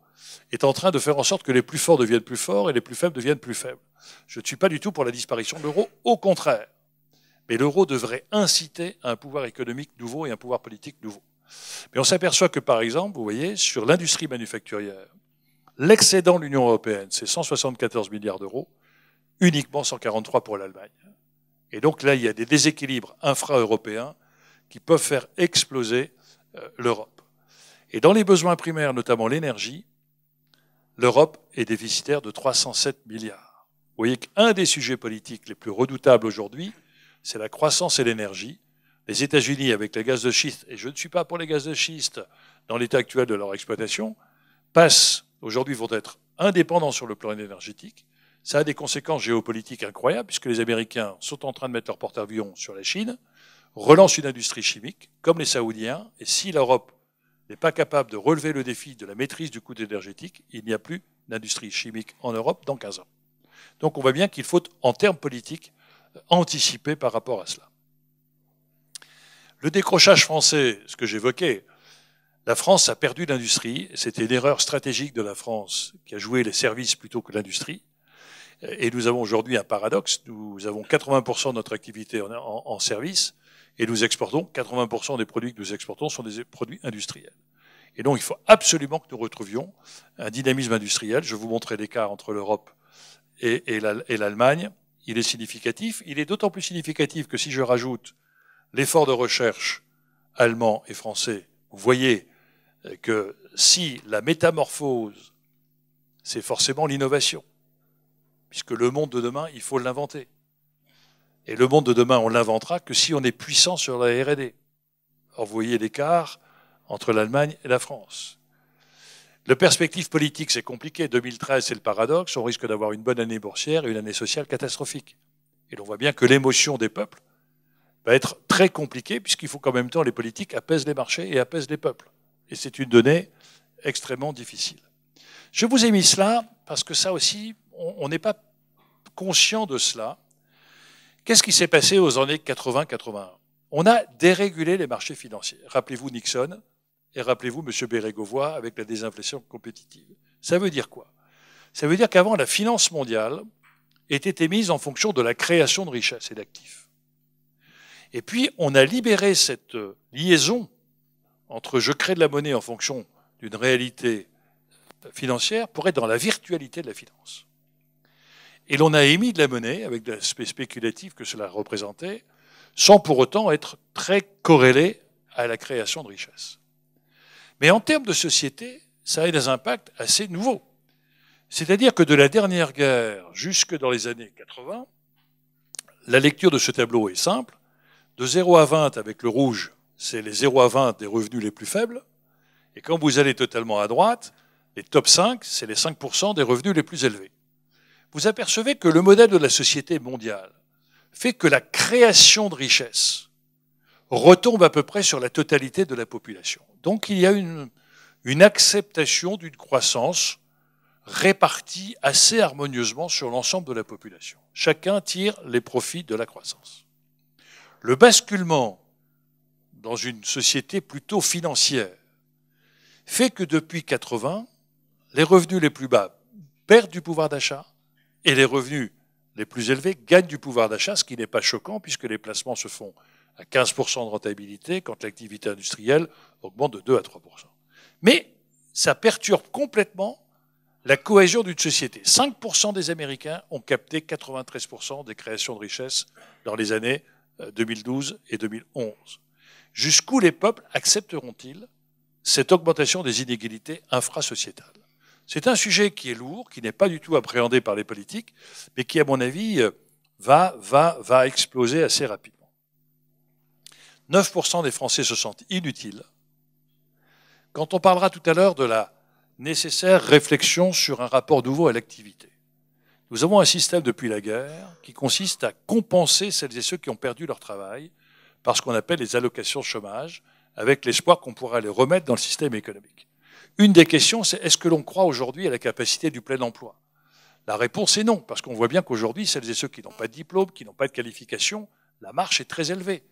est en train de faire en sorte que les plus forts deviennent plus forts et les plus faibles deviennent plus faibles. Je ne suis pas du tout pour la disparition de l'euro, au contraire. Mais l'euro devrait inciter à un pouvoir économique nouveau et un pouvoir politique nouveau. Mais on s'aperçoit que, par exemple, vous voyez, sur l'industrie manufacturière, l'excédent de l'Union européenne, c'est 174 milliards d'euros, uniquement 143 pour l'Allemagne. Et donc là, il y a des déséquilibres infra-européens qui peuvent faire exploser l'Europe. Et dans les besoins primaires, notamment l'énergie, l'Europe est déficitaire de 307 milliards. Vous voyez qu'un des sujets politiques les plus redoutables aujourd'hui, c'est la croissance et l'énergie. Les États-Unis, avec les gaz de schiste, et je ne suis pas pour les gaz de schiste dans l'état actuel de leur exploitation, aujourd'hui vont être indépendants sur le plan énergétique. Ça a des conséquences géopolitiques incroyables, puisque les Américains sont en train de mettre leur porte-avions sur la Chine, relancent une industrie chimique, comme les Saoudiens, et si l'Europe n'est pas capable de relever le défi de la maîtrise du coût énergétique, il n'y a plus d'industrie chimique en Europe dans 15 ans. Donc on voit bien qu'il faut, en termes politiques, anticiper par rapport à cela. Le décrochage français, ce que j'évoquais, la France a perdu l'industrie, c'était une erreur stratégique de la France qui a joué les services plutôt que l'industrie. Et nous avons aujourd'hui un paradoxe, nous avons 80% de notre activité en service, et nous exportons, 80% des produits que nous exportons sont des produits industriels. Et donc il faut absolument que nous retrouvions un dynamisme industriel. Je vous montrerai l'écart entre l'Europe et l'Allemagne. Il est significatif. Il est d'autant plus significatif que si je rajoute l'effort de recherche allemand et français, vous voyez que si la métamorphose, c'est forcément l'innovation, puisque le monde de demain, il faut l'inventer. Et le monde de demain, on l'inventera que si on est puissant sur la R&D. Or, vous voyez l'écart entre l'Allemagne et la France. La perspective politique, c'est compliqué. 2013, c'est le paradoxe. On risque d'avoir une bonne année boursière et une année sociale catastrophique. Et l'on voit bien que l'émotion des peuples va être très compliquée, puisqu'il faut qu'en même temps, les politiques apaisent les marchés et apaisent les peuples. Et c'est une donnée extrêmement difficile. Je vous ai mis cela parce que ça aussi, on n'est pas conscient de cela. Qu'est-ce qui s'est passé aux années 80-81 ? On a dérégulé les marchés financiers. Rappelez-vous Nixon et rappelez-vous M. Bérégovoy avec la désinflation compétitive. Ça veut dire quoi ? Ça veut dire qu'avant, la finance mondiale était émise en fonction de la création de richesses et d'actifs. Et puis, on a libéré cette liaison entre je crée de la monnaie en fonction d'une réalité financière pour être dans la virtualité de la finance. Et l'on a émis de la monnaie, avec l'aspect spéculatif que cela représentait, sans pour autant être très corrélé à la création de richesses. Mais en termes de société, ça a des impacts assez nouveaux. C'est-à-dire que de la dernière guerre jusque dans les années 80, la lecture de ce tableau est simple. De 0 à 20, avec le rouge, c'est les 0 à 20 des revenus les plus faibles. Et quand vous allez totalement à droite, les top 5, c'est les 5% des revenus les plus élevés. Vous apercevez que le modèle de la société mondiale fait que la création de richesses retombe à peu près sur la totalité de la population. Donc il y a une acceptation d'une croissance répartie assez harmonieusement sur l'ensemble de la population. Chacun tire les profits de la croissance. Le basculement dans une société plutôt financière fait que depuis 80, les revenus les plus bas perdent du pouvoir d'achat et les revenus les plus élevés gagnent du pouvoir d'achat, ce qui n'est pas choquant puisque les placements se font à 15% de rentabilité quand l'activité industrielle augmente de 2 à 3%. Mais ça perturbe complètement la cohésion d'une société. 5% des Américains ont capté 93% des créations de richesses dans les années 2012 et 2011. Jusqu'où les peuples accepteront-ils cette augmentation des inégalités infrasociétales ? C'est un sujet qui est lourd, qui n'est pas du tout appréhendé par les politiques, mais qui, à mon avis, va exploser assez rapidement. 9% des Français se sentent inutiles. Quand on parlera tout à l'heure de la nécessaire réflexion sur un rapport nouveau à l'activité, nous avons un système depuis la guerre qui consiste à compenser celles et ceux qui ont perdu leur travail par ce qu'on appelle les allocations chômage, avec l'espoir qu'on pourra les remettre dans le système économique. Une des questions, c'est est-ce que l'on croit aujourd'hui à la capacité du plein emploi ? La réponse est non, parce qu'on voit bien qu'aujourd'hui, celles et ceux qui n'ont pas de diplôme, qui n'ont pas de qualification, la marche est très élevée.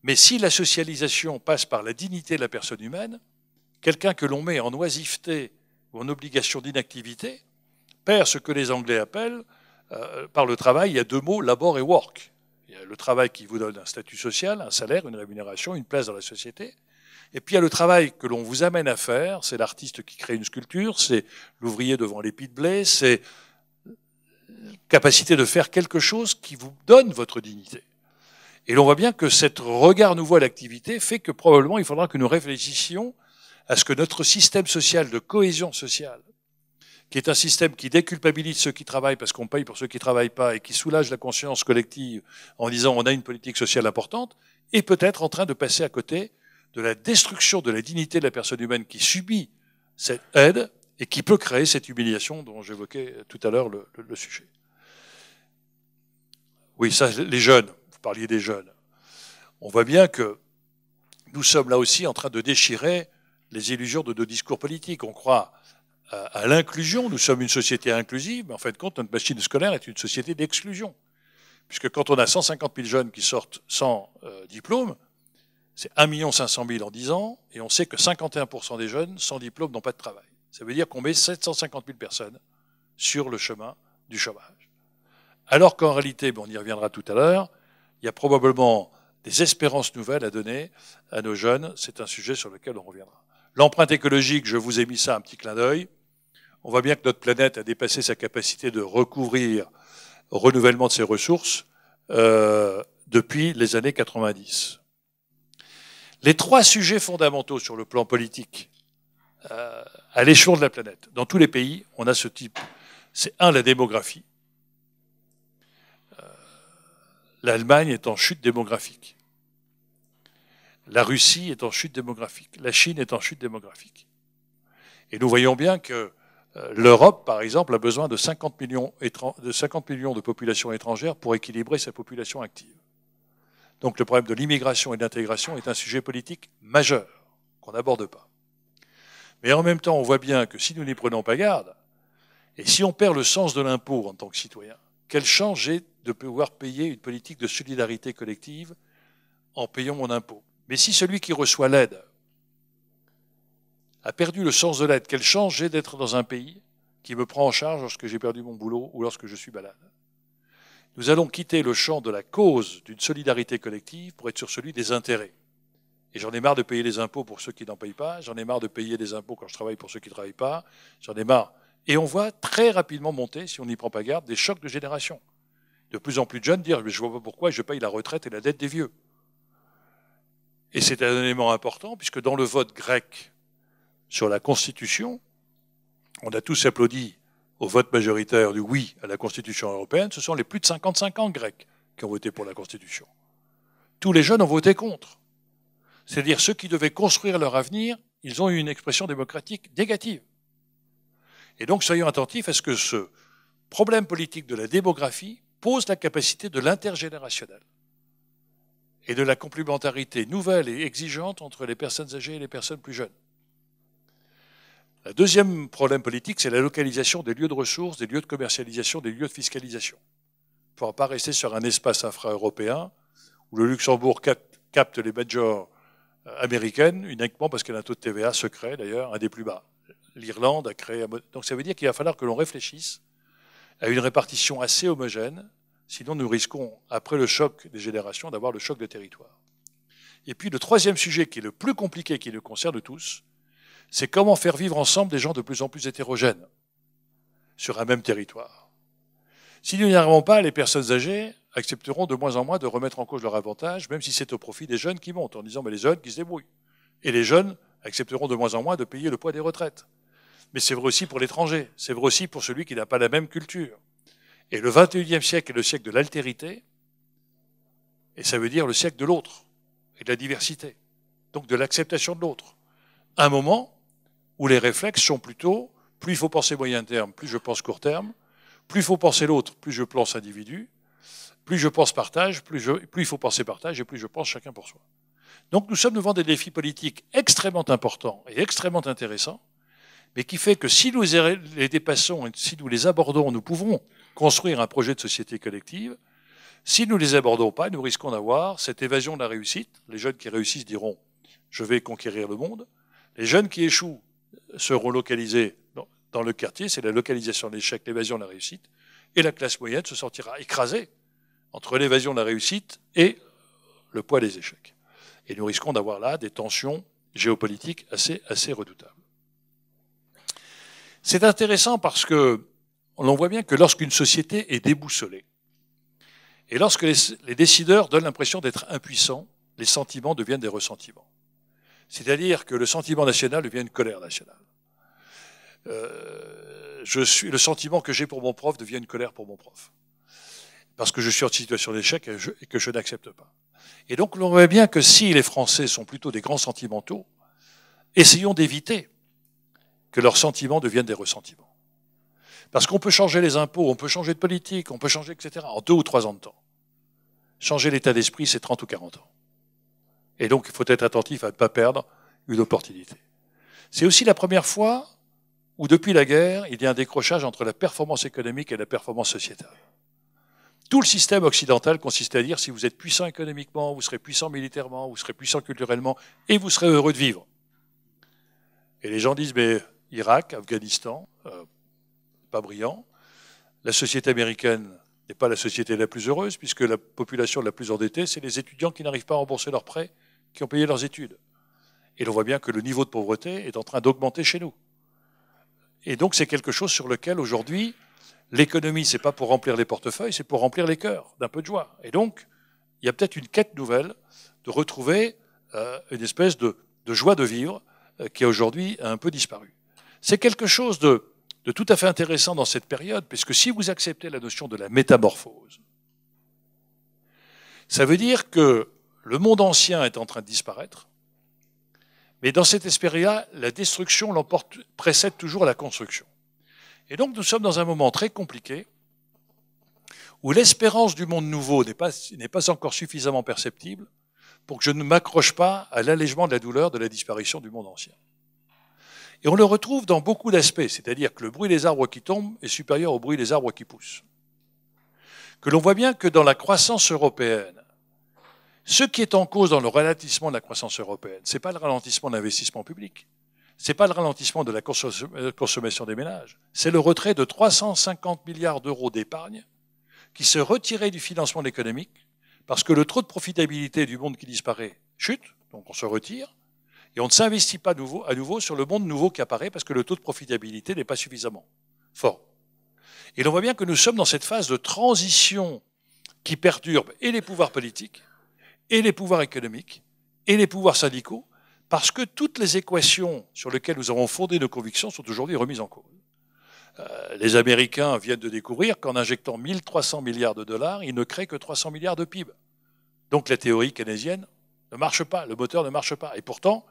Mais si la socialisation passe par la dignité de la personne humaine, quelqu'un que l'on met en oisiveté ou en obligation d'inactivité perd ce que les Anglais appellent, par le travail, il y a deux mots, labor et work. Il y a le travail qui vous donne un statut social, un salaire, une rémunération, une place dans la société. Et puis il y a le travail que l'on vous amène à faire, c'est l'artiste qui crée une sculpture, c'est l'ouvrier devant l'épi de blé, c'est capacité de faire quelque chose qui vous donne votre dignité. Et l'on voit bien que cet regard nouveau à l'activité fait que probablement il faudra que nous réfléchissions à ce que notre système social de cohésion sociale, qui est un système qui déculpabilise ceux qui travaillent parce qu'on paye pour ceux qui ne travaillent pas et qui soulage la conscience collective en disant on a une politique sociale importante, est peut-être en train de passer à côté de la destruction de la dignité de la personne humaine qui subit cette aide et qui peut créer cette humiliation dont j'évoquais tout à l'heure le sujet. Oui, ça, les jeunes, vous parliez des jeunes. On voit bien que nous sommes là aussi en train de déchirer les illusions de nos discours politiques. On croit à l'inclusion, nous sommes une société inclusive, mais en fin de compte, notre machine scolaire est une société d'exclusion. Puisque quand on a 150 000 jeunes qui sortent sans diplôme, c'est 1 500 000 en 10 ans, et on sait que 51% des jeunes sans diplôme n'ont pas de travail. Ça veut dire qu'on met 750 000 personnes sur le chemin du chômage. Alors qu'en réalité, on y reviendra tout à l'heure, il y a probablement des espérances nouvelles à donner à nos jeunes. C'est un sujet sur lequel on reviendra. L'empreinte écologique, je vous ai mis ça un petit clin d'œil. On voit bien que notre planète a dépassé sa capacité de recouvrir au renouvellement de ses ressources depuis les années 90. Les 3 sujets fondamentaux sur le plan politique à l'échelon de la planète, dans tous les pays, on a ce type. C'est la démographie. L'Allemagne est en chute démographique. La Russie est en chute démographique. La Chine est en chute démographique. Et nous voyons bien que l'Europe, par exemple, a besoin de 50 millions de populations étrangères pour équilibrer sa population active. Donc le problème de l'immigration et de l'intégration est un sujet politique majeur qu'on n'aborde pas. Mais en même temps, on voit bien que si nous n'y prenons pas garde, et si on perd le sens de l'impôt en tant que citoyen, quelle chance j'ai de pouvoir payer une politique de solidarité collective en payant mon impôt. Mais si celui qui reçoit l'aide a perdu le sens de l'aide, quelle chance j'ai d'être dans un pays qui me prend en charge lorsque j'ai perdu mon boulot ou lorsque je suis malade. Nous allons quitter le champ de la cause d'une solidarité collective pour être sur celui des intérêts. Et j'en ai marre de payer les impôts pour ceux qui n'en payent pas, j'en ai marre de payer des impôts quand je travaille pour ceux qui ne travaillent pas, j'en ai marre. Et on voit très rapidement monter, si on n'y prend pas garde, des chocs de génération. De plus en plus de jeunes dire « je ne vois pas pourquoi je paye la retraite et la dette des vieux ». Et c'est un élément important, puisque dans le vote grec sur la Constitution, on a tous applaudi au vote majoritaire du oui à la Constitution européenne, ce sont les plus de 55 ans grecs qui ont voté pour la Constitution. Tous les jeunes ont voté contre. C'est-à-dire ceux qui devaient construire leur avenir, ils ont eu une expression démocratique négative. Et donc soyons attentifs à ce que ce problème politique de la démographie pose la capacité de l'intergénérationnel et de la complémentarité nouvelle et exigeante entre les personnes âgées et les personnes plus jeunes. Le deuxième problème politique, c'est la localisation des lieux de ressources, des lieux de commercialisation, des lieux de fiscalisation. Il ne faudra pas rester sur un espace infra-européen où le Luxembourg capte les majors américaines uniquement parce qu'elle a un taux de TVA secret, d'ailleurs, un des plus bas. L'Irlande a créé... Donc ça veut dire qu'il va falloir que l'on réfléchisse à une répartition assez homogène, sinon nous risquons, après le choc des générations, d'avoir le choc des territoires. Et puis le troisième sujet qui est le plus compliqué, qui nous concerne tous, c'est comment faire vivre ensemble des gens de plus en plus hétérogènes sur un même territoire. Si nous n'y arrivons pas, les personnes âgées accepteront de moins en moins de remettre en cause leur avantage, même si c'est au profit des jeunes qui montent, en disant mais les jeunes qui se débrouillent. Et les jeunes accepteront de moins en moins de payer le poids des retraites. Mais c'est vrai aussi pour l'étranger, c'est vrai aussi pour celui qui n'a pas la même culture. Et le XXIe siècle est le siècle de l'altérité, et ça veut dire le siècle de l'autre, et de la diversité, donc de l'acceptation de l'autre. Un moment où les réflexes sont plutôt, plus il faut penser moyen terme, plus je pense court terme, plus il faut penser l'autre, plus je pense individu, plus je pense partage, plus il faut penser partage, et plus je pense chacun pour soi. Donc nous sommes devant des défis politiques extrêmement importants et extrêmement intéressants, mais qui fait que si nous les dépassons et si nous les abordons, nous pouvons construire un projet de société collective. Si nous ne les abordons pas, nous risquons d'avoir cette évasion de la réussite. Les jeunes qui réussissent diront « je vais conquérir le monde ». Les jeunes qui échouent seront localisés dans le quartier, c'est la localisation de l'échec, l'évasion de la réussite, et la classe moyenne se sentira écrasée entre l'évasion de la réussite et le poids des échecs. Et nous risquons d'avoir là des tensions géopolitiques assez redoutables. C'est intéressant parce que l'on voit bien que lorsqu'une société est déboussolée, et lorsque les décideurs donnent l'impression d'être impuissants, les sentiments deviennent des ressentiments. C'est-à-dire que le sentiment national devient une colère nationale. Le sentiment que j'ai pour mon prof devient une colère pour mon prof. Parce que je suis en situation d'échec et que je n'accepte pas. Et donc, l'on voit bien que si les Français sont plutôt des grands sentimentaux, essayons d'éviter que leurs sentiments deviennent des ressentiments. Parce qu'on peut changer les impôts, on peut changer de politique, on peut changer, etc., en 2 ou 3 ans de temps. Changer l'état d'esprit, c'est 30 ou 40 ans. Et donc, il faut être attentif à ne pas perdre une opportunité. C'est aussi la première fois où, depuis la guerre, il y a un décrochage entre la performance économique et la performance sociétale. Tout le système occidental consiste à dire si vous êtes puissant économiquement, vous serez puissant militairement, vous serez puissant culturellement, et vous serez heureux de vivre. Et les gens disent, mais Irak, Afghanistan, pas brillant. La société américaine n'est pas la société la plus heureuse, puisque la population la plus endettée, c'est les étudiants qui n'arrivent pas à rembourser leurs prêts, qui ont payé leurs études. Et l'on voit bien que le niveau de pauvreté est en train d'augmenter chez nous. Et donc c'est quelque chose sur lequel aujourd'hui, l'économie, c'est pas pour remplir les portefeuilles, c'est pour remplir les cœurs d'un peu de joie. Et donc, il y a peut-être une quête nouvelle de retrouver une espèce de joie de vivre qui a aujourd'hui un peu disparu. C'est quelque chose de tout à fait intéressant dans cette période, puisque si vous acceptez la notion de la métamorphose, ça veut dire que le monde ancien est en train de disparaître, mais dans cette esprit-là, la destruction précède toujours la construction. Et donc nous sommes dans un moment très compliqué, où l'espérance du monde nouveau n'est pas encore suffisamment perceptible pour que je ne m'accroche pas à l'allègement de la douleur de la disparition du monde ancien. Et on le retrouve dans beaucoup d'aspects, c'est-à-dire que le bruit des arbres qui tombent est supérieur au bruit des arbres qui poussent. Que l'on voit bien que dans la croissance européenne, ce qui est en cause dans le ralentissement de la croissance européenne, ce n'est pas le ralentissement de l'investissement public, ce n'est pas le ralentissement de la consommation des ménages, c'est le retrait de 350 milliards d'euros d'épargne qui se retiraient du financement économique parce que le taux de profitabilité du monde qui disparaît chute, donc on se retire, et on ne s'investit pas à nouveau sur le monde nouveau qui apparaît parce que le taux de profitabilité n'est pas suffisamment fort. Et l'on voit bien que nous sommes dans cette phase de transition qui perturbe et les pouvoirs politiques, et les pouvoirs économiques, et les pouvoirs syndicaux, parce que toutes les équations sur lesquelles nous avons fondé nos convictions sont aujourd'hui remises en cause. Les Américains viennent de découvrir qu'en injectant 1300 milliards de dollars, ils ne créent que 300 milliards de PIB. Donc la théorie keynésienne ne marche pas, le moteur ne marche pas. Et pourtant,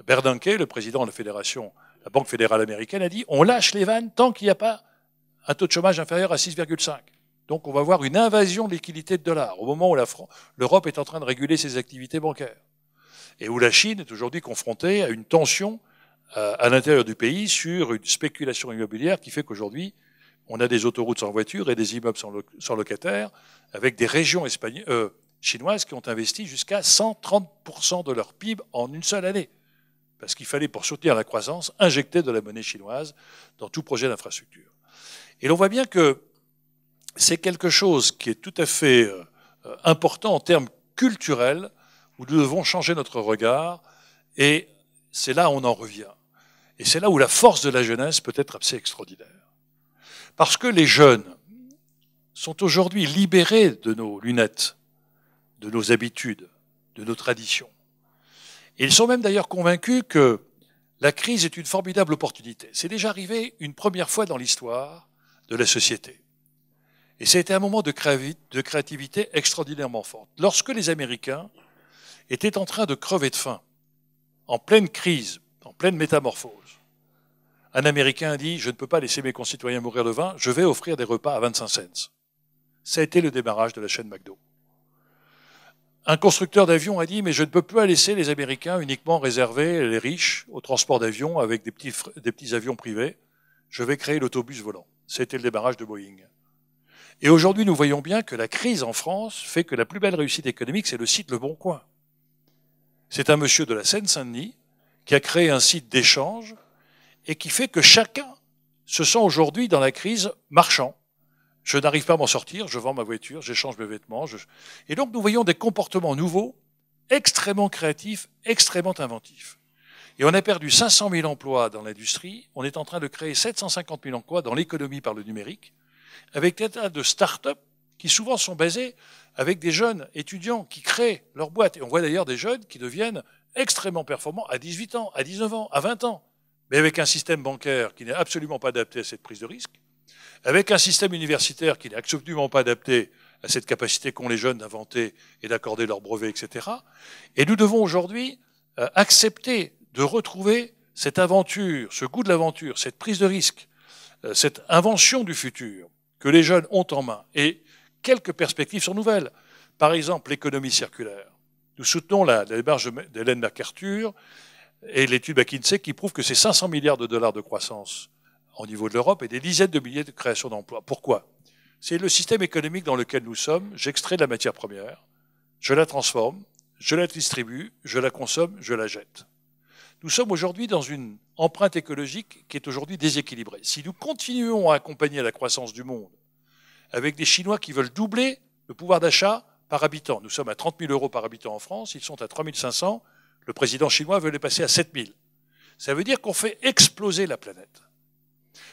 Bernanke, le président de la Banque fédérale américaine, a dit on lâche les vannes tant qu'il n'y a pas un taux de chômage inférieur à 6,5. Donc on va voir une invasion de liquidité de dollars au moment où l'Europe est en train de réguler ses activités bancaires. Et où la Chine est aujourd'hui confrontée à une tension à l'intérieur du pays sur une spéculation immobilière qui fait qu'aujourd'hui, on a des autoroutes sans voiture et des immeubles sans locataires, avec des régions chinoises qui ont investi jusqu'à 130% de leur PIB en une seule année. Parce qu'il fallait, pour soutenir la croissance, injecter de la monnaie chinoise dans tout projet d'infrastructure. Et l'on voit bien que c'est quelque chose qui est tout à fait important en termes culturels, où nous devons changer notre regard, et c'est là où on en revient. Et c'est là où la force de la jeunesse peut être assez extraordinaire. Parce que les jeunes sont aujourd'hui libérés de nos lunettes, de nos habitudes, de nos traditions. Et ils sont même d'ailleurs convaincus que la crise est une formidable opportunité. C'est déjà arrivé une première fois dans l'histoire de la société. Et ça a été un moment de créativité extraordinairement forte. Lorsque les Américains étaient en train de crever de faim, en pleine crise, en pleine métamorphose, un Américain a dit « Je ne peux pas laisser mes concitoyens mourir de faim, je vais offrir des repas à 25 cents ». Ça a été le démarrage de la chaîne McDo. Un constructeur d'avions a dit « Mais je ne peux pas laisser les Américains uniquement réserver les riches au transport d'avions avec des petits avions privés. Je vais créer l'autobus volant ». C'était le démarrage de Boeing. Et aujourd'hui, nous voyons bien que la crise en France fait que la plus belle réussite économique, c'est le site Le Bon Coin. C'est un monsieur de la Seine-Saint-Denis qui a créé un site d'échange et qui fait que chacun se sent aujourd'hui dans la crise marchand. Je n'arrive pas à m'en sortir, je vends ma voiture, j'échange mes vêtements. Et donc nous voyons des comportements nouveaux, extrêmement créatifs, extrêmement inventifs. Et on a perdu 500 000 emplois dans l'industrie, on est en train de créer 750 000 emplois dans l'économie par le numérique, avec des tas de start-up qui souvent sont basés avec des jeunes étudiants qui créent leur boîte. Et on voit d'ailleurs des jeunes qui deviennent extrêmement performants à 18 ans, à 19 ans, à 20 ans, mais avec un système bancaire qui n'est absolument pas adapté à cette prise de risque, avec un système universitaire qui n'est absolument pas adapté à cette capacité qu'ont les jeunes d'inventer et d'accorder leurs brevets, etc. Et nous devons aujourd'hui accepter de retrouver cette aventure, ce goût de l'aventure, cette prise de risque, cette invention du futur que les jeunes ont en main. Et quelques perspectives sont nouvelles. Par exemple, l'économie circulaire. Nous soutenons la démarche d'Hélène MacArthur et l'étude McKinsey qui prouve que c'est 500 milliards de dollars de croissance au niveau de l'Europe et des dizaines de milliers de créations d'emplois. Pourquoi? C'est le système économique dans lequel nous sommes. J'extrais de la matière première, je la transforme, je la distribue, je la consomme, je la jette. Nous sommes aujourd'hui dans une empreinte écologique qui est aujourd'hui déséquilibrée. Si nous continuons à accompagner la croissance du monde avec des Chinois qui veulent doubler le pouvoir d'achat par habitant, nous sommes à 30 000 euros par habitant en France, ils sont à 3 500, le président chinois veut les passer à 7 000. Ça veut dire qu'on fait exploser la planète.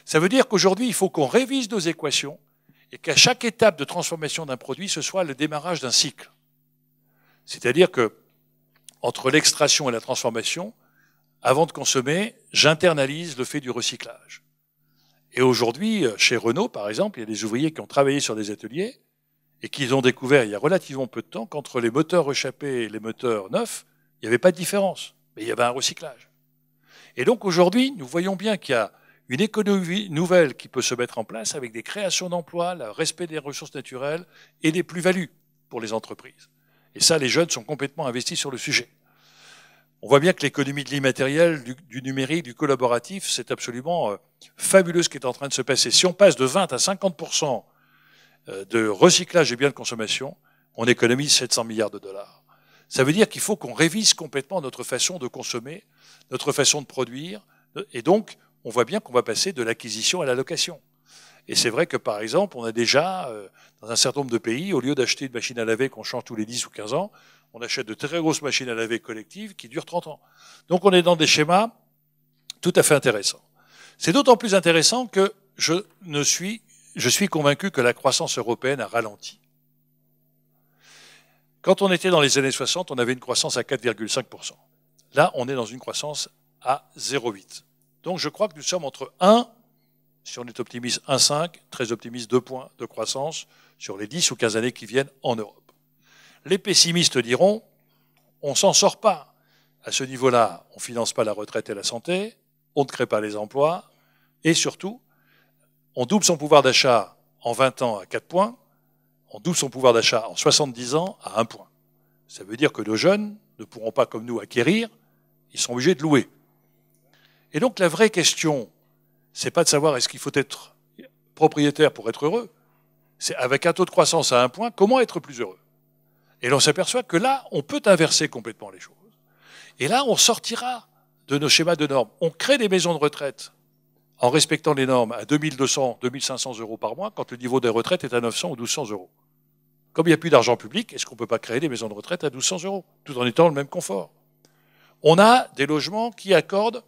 Ça veut dire qu'aujourd'hui, il faut qu'on révise nos équations et qu'à chaque étape de transformation d'un produit, ce soit le démarrage d'un cycle. C'est-à-dire que entre l'extraction et la transformation, avant de consommer, j'internalise le fait du recyclage. Et aujourd'hui, chez Renault, par exemple, il y a des ouvriers qui ont travaillé sur des ateliers et qui ont découvert il y a relativement peu de temps qu'entre les moteurs rechappés et les moteurs neufs, il n'y avait pas de différence, mais il y avait un recyclage. Et donc aujourd'hui, nous voyons bien qu'il y a une économie nouvelle qui peut se mettre en place avec des créations d'emplois, le respect des ressources naturelles et des plus-values pour les entreprises. Et ça, les jeunes sont complètement investis sur le sujet. On voit bien que l'économie de l'immatériel, du numérique, du collaboratif, c'est absolument fabuleux ce qui est en train de se passer. Si on passe de 20 à 50% de recyclage des biens de consommation, on économise 700 milliards de dollars. Ça veut dire qu'il faut qu'on révise complètement notre façon de consommer, notre façon de produire, et donc on voit bien qu'on va passer de l'acquisition à la location. Et c'est vrai que, par exemple, on a déjà, dans un certain nombre de pays, au lieu d'acheter une machine à laver qu'on change tous les 10 ou 15 ans, on achète de très grosses machines à laver collectives qui durent 30 ans. Donc on est dans des schémas tout à fait intéressants. C'est d'autant plus intéressant que je suis convaincu que la croissance européenne a ralenti. Quand on était dans les années 60, on avait une croissance à 4,5%. Là, on est dans une croissance à 0,8%. Donc je crois que nous sommes entre 1, si on est optimiste, 1,5, très optimiste, 2 points de croissance sur les 10 ou 15 années qui viennent en Europe. Les pessimistes diront, on ne s'en sort pas. À ce niveau-là, on ne finance pas la retraite et la santé, on ne crée pas les emplois, et surtout, on double son pouvoir d'achat en 20 ans à 4 points, on double son pouvoir d'achat en 70 ans à 1 point. Ça veut dire que nos jeunes ne pourront pas, comme nous, acquérir, ils sont obligés de louer. Et donc la vraie question, c'est pas de savoir est-ce qu'il faut être propriétaire pour être heureux, c'est avec un taux de croissance à 1 point, comment être plus heureux? Et l'on s'aperçoit que là, on peut inverser complètement les choses. Et là, on sortira de nos schémas de normes. On crée des maisons de retraite en respectant les normes à 2200, 2500 euros par mois, quand le niveau des retraites est à 900 ou 1200 euros. Comme il n'y a plus d'argent public, est-ce qu'on ne peut pas créer des maisons de retraite à 1200 euros, tout en étant le même confort? On a des logements qui accordent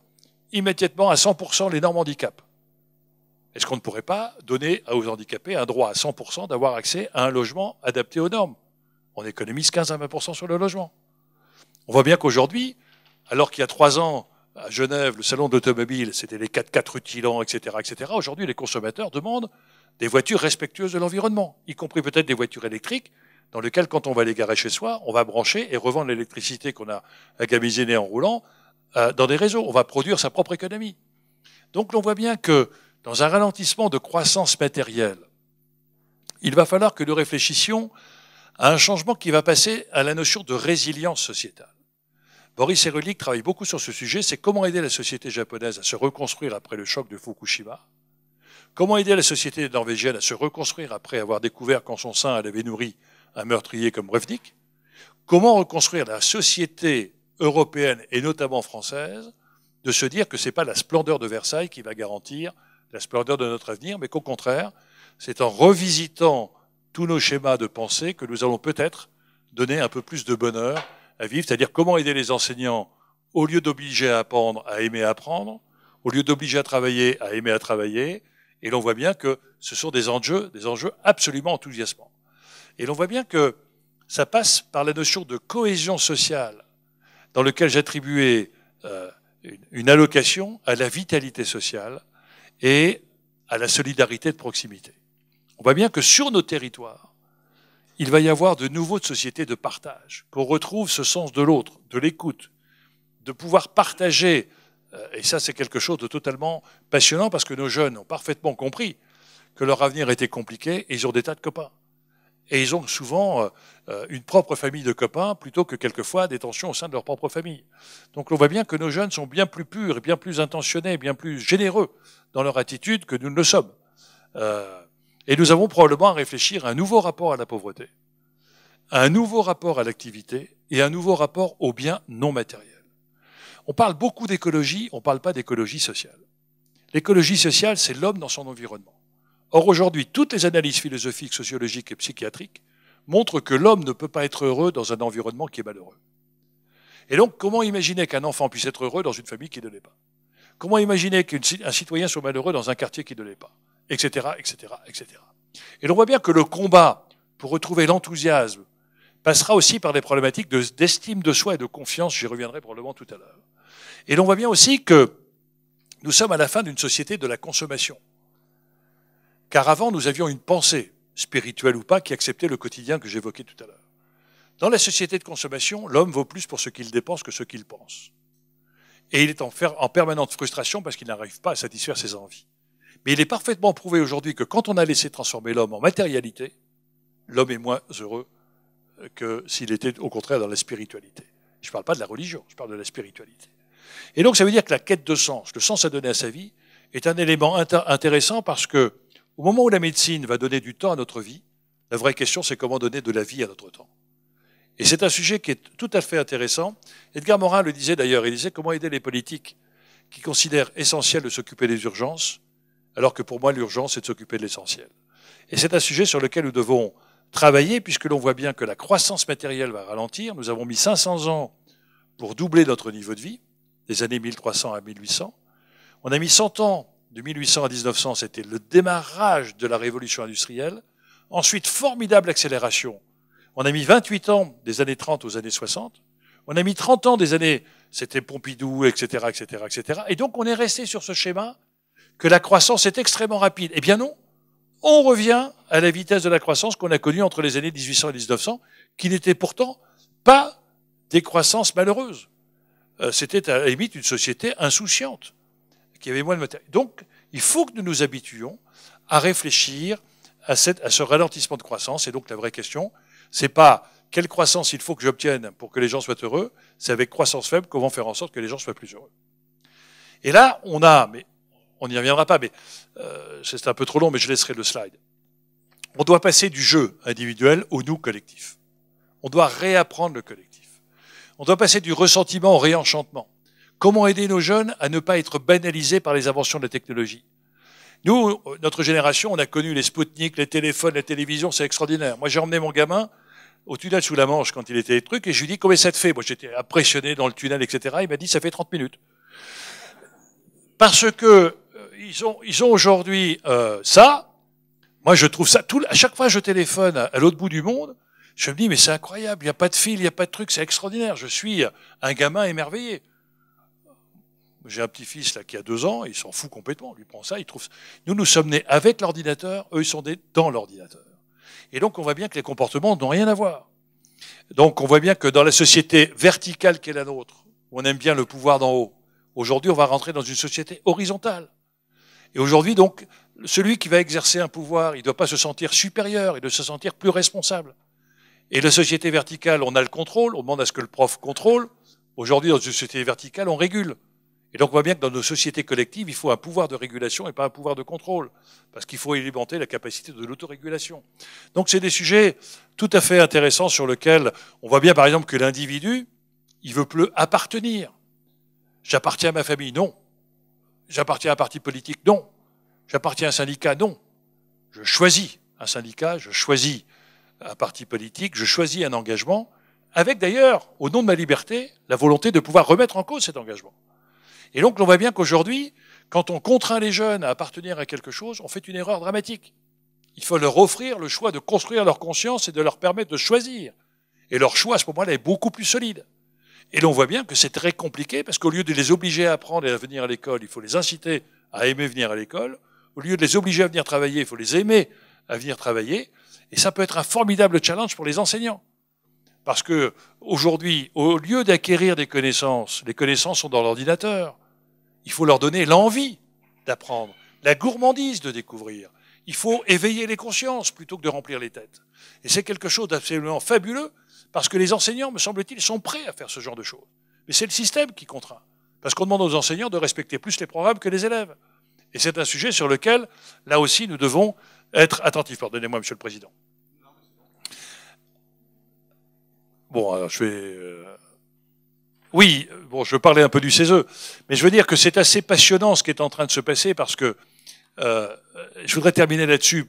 immédiatement à 100% les normes handicap. Est-ce qu'on ne pourrait pas donner aux handicapés un droit à 100% d'avoir accès à un logement adapté aux normes? On économise 15 à 20% sur le logement. On voit bien qu'aujourd'hui, alors qu'il y a 3 ans, à Genève, le salon de l'automobile, c'était les 4x4 rutilants, etc., etc., aujourd'hui, les consommateurs demandent des voitures respectueuses de l'environnement, y compris peut-être des voitures électriques, dans lesquelles, quand on va les garer chez soi, on va brancher et revendre l'électricité qu'on a agamisinée en roulant dans des réseaux. On va produire sa propre économie. Donc, on voit bien que dans un ralentissement de croissance matérielle, il va falloir que nous réfléchissions à un changement qui va passer à la notion de résilience sociétale. Boris Cyrulnik travaille beaucoup sur ce sujet, c'est comment aider la société japonaise à se reconstruire après le choc de Fukushima, comment aider la société norvégienne à se reconstruire après avoir découvert qu'en son sein elle avait nourri un meurtrier comme Breivik, comment reconstruire la société européenne et notamment française, de se dire que ce n'est pas la splendeur de Versailles qui va garantir la splendeur de notre avenir, mais qu'au contraire, c'est en revisitant tous nos schémas de pensée que nous allons peut-être donner un peu plus de bonheur à vivre, c'est-à-dire comment aider les enseignants au lieu d'obliger à apprendre, à aimer apprendre, au lieu d'obliger à travailler, à aimer à travailler. Et l'on voit bien que ce sont des enjeux absolument enthousiasmants. Et l'on voit bien que ça passe par la notion de cohésion sociale, dans lequel j'attribuais une allocation à la vitalité sociale et à la solidarité de proximité. On voit bien que sur nos territoires, il va y avoir de nouveaux sociétés de partage, qu'on retrouve ce sens de l'autre, de l'écoute, de pouvoir partager. Et ça, c'est quelque chose de totalement passionnant parce que nos jeunes ont parfaitement compris que leur avenir était compliqué et ils ont des tas de copains. Et ils ont souvent une propre famille de copains plutôt que quelquefois des tensions au sein de leur propre famille. Donc on voit bien que nos jeunes sont bien plus purs, et bien plus intentionnés, bien plus généreux dans leur attitude que nous ne le sommes. Et nous avons probablement à réfléchir à un nouveau rapport à la pauvreté, à un nouveau rapport à l'activité et à un nouveau rapport aux biens non matériels. On parle beaucoup d'écologie, on ne parle pas d'écologie sociale. L'écologie sociale, c'est l'homme dans son environnement. Or, aujourd'hui, toutes les analyses philosophiques, sociologiques et psychiatriques montrent que l'homme ne peut pas être heureux dans un environnement qui est malheureux. Et donc, comment imaginer qu'un enfant puisse être heureux dans une famille qui ne l'est pas? Comment imaginer qu'un citoyen soit malheureux dans un quartier qui ne l'est pas? Etc., etc., etc. Et l'on voit bien que le combat pour retrouver l'enthousiasme passera aussi par des problématiques d'estime de soi et de confiance, j'y reviendrai probablement tout à l'heure. Et l'on voit bien aussi que nous sommes à la fin d'une société de la consommation. Car avant, nous avions une pensée, spirituelle ou pas, qui acceptait le quotidien que j'évoquais tout à l'heure. Dans la société de consommation, l'homme vaut plus pour ce qu'il dépense que ce qu'il pense. Et il est en permanente frustration parce qu'il n'arrive pas à satisfaire ses envies. Mais il est parfaitement prouvé aujourd'hui que quand on a laissé transformer l'homme en matérialité, l'homme est moins heureux que s'il était au contraire dans la spiritualité. Je ne parle pas de la religion, je parle de la spiritualité. Et donc ça veut dire que la quête de sens, le sens à donner à sa vie, est un élément intéressant parce que au moment où la médecine va donner du temps à notre vie, la vraie question c'est comment donner de la vie à notre temps. Et c'est un sujet qui est tout à fait intéressant. Edgar Morin le disait d'ailleurs, il disait comment aider les politiques qui considèrent essentiel de s'occuper des urgences, alors que pour moi l'urgence c'est de s'occuper de l'essentiel. Et c'est un sujet sur lequel nous devons travailler puisque l'on voit bien que la croissance matérielle va ralentir. Nous avons mis 500 ans pour doubler notre niveau de vie, des années 1300 à 1800. On a mis 100 ans, de 1800 à 1900, c'était le démarrage de la révolution industrielle. Ensuite, formidable accélération. On a mis 28 ans des années 30 aux années 60. On a mis 30 ans des années, c'était Pompidou, etc., etc., etc. Et donc, on est resté sur ce schéma que la croissance est extrêmement rapide. Eh bien non, on revient à la vitesse de la croissance qu'on a connue entre les années 1800 et 1900, qui n'était pourtant pas des croissances malheureuses. C'était à la limite une société insouciante, qui avait moins de matériel. Donc, il faut que nous nous habituions à réfléchir à ce ralentissement de croissance. Et donc, la vraie question, c'est pas quelle croissance il faut que j'obtienne pour que les gens soient heureux, c'est avec croissance faible comment faire en sorte que les gens soient plus heureux. Et là, mais on n'y reviendra pas, mais c'est un peu trop long, mais je laisserai le slide. On doit passer du jeu individuel au nous collectif. On doit réapprendre le collectif. On doit passer du ressentiment au réenchantement. Comment aider nos jeunes à ne pas être banalisés par les inventions de la technologie? Nous, notre génération, on a connu les Spoutnik, les téléphones, la télévision, c'est extraordinaire. Moi, j'ai emmené mon gamin au tunnel sous la Manche quand il était truc, et je lui dis combien ça te fait? Moi, j'étais impressionné dans le tunnel, etc. Il m'a dit ça fait 30 minutes. Parce que ils ont aujourd'hui ça. Moi, je trouve ça à chaque fois que je téléphone à l'autre bout du monde, je me dis mais c'est incroyable, il n'y a pas de fil, il n'y a pas de truc, c'est extraordinaire. Je suis un gamin émerveillé. J'ai un petit-fils là qui a 2 ans, il s'en fout complètement. Lui prend ça, il trouve. Nous sommes nés avec l'ordinateur, eux ils sont nés dans l'ordinateur. Et donc on voit bien que les comportements n'ont rien à voir. Donc on voit bien que dans la société verticale qu'est la nôtre, où on aime bien le pouvoir d'en haut, aujourd'hui on va rentrer dans une société horizontale. Et aujourd'hui donc, celui qui va exercer un pouvoir, il ne doit pas se sentir supérieur, il doit se sentir plus responsable. Et la société verticale, on a le contrôle, on demande à ce que le prof contrôle. Aujourd'hui, dans une société verticale, on régule. Et donc, on voit bien que dans nos sociétés collectives, il faut un pouvoir de régulation et pas un pouvoir de contrôle. Parce qu'il faut alimenter la capacité de l'autorégulation. Donc, c'est des sujets tout à fait intéressants sur lesquels on voit bien, par exemple, que l'individu, il veut plus appartenir. J'appartiens à ma famille, non. J'appartiens à un parti politique, non. J'appartiens à un syndicat, non. Je choisis un syndicat, je choisis un parti politique, je choisis un engagement avec d'ailleurs, au nom de ma liberté, la volonté de pouvoir remettre en cause cet engagement. Et donc, on voit bien qu'aujourd'hui, quand on contraint les jeunes à appartenir à quelque chose, on fait une erreur dramatique. Il faut leur offrir le choix de construire leur conscience et de leur permettre de choisir. Et leur choix, à ce moment-là, est beaucoup plus solide. Et l'on voit bien que c'est très compliqué, parce qu'au lieu de les obliger à apprendre et à venir à l'école, il faut les inciter à aimer venir à l'école. Au lieu de les obliger à venir travailler, il faut les aimer à venir travailler. Et ça peut être un formidable challenge pour les enseignants. Parce que aujourd'hui, au lieu d'acquérir des connaissances, les connaissances sont dans l'ordinateur. Il faut leur donner l'envie d'apprendre, la gourmandise de découvrir. Il faut éveiller les consciences plutôt que de remplir les têtes. Et c'est quelque chose d'absolument fabuleux, parce que les enseignants, me semble-t-il, sont prêts à faire ce genre de choses. Mais c'est le système qui contraint. Parce qu'on demande aux enseignants de respecter plus les programmes que les élèves. Et c'est un sujet sur lequel, là aussi, nous devons être attentifs. Pardonnez-moi, Monsieur le Président. Bon, alors je vais... Oui, bon, je parlais un peu du CESE, mais je veux dire que c'est assez passionnant ce qui est en train de se passer, parce que je voudrais terminer là-dessus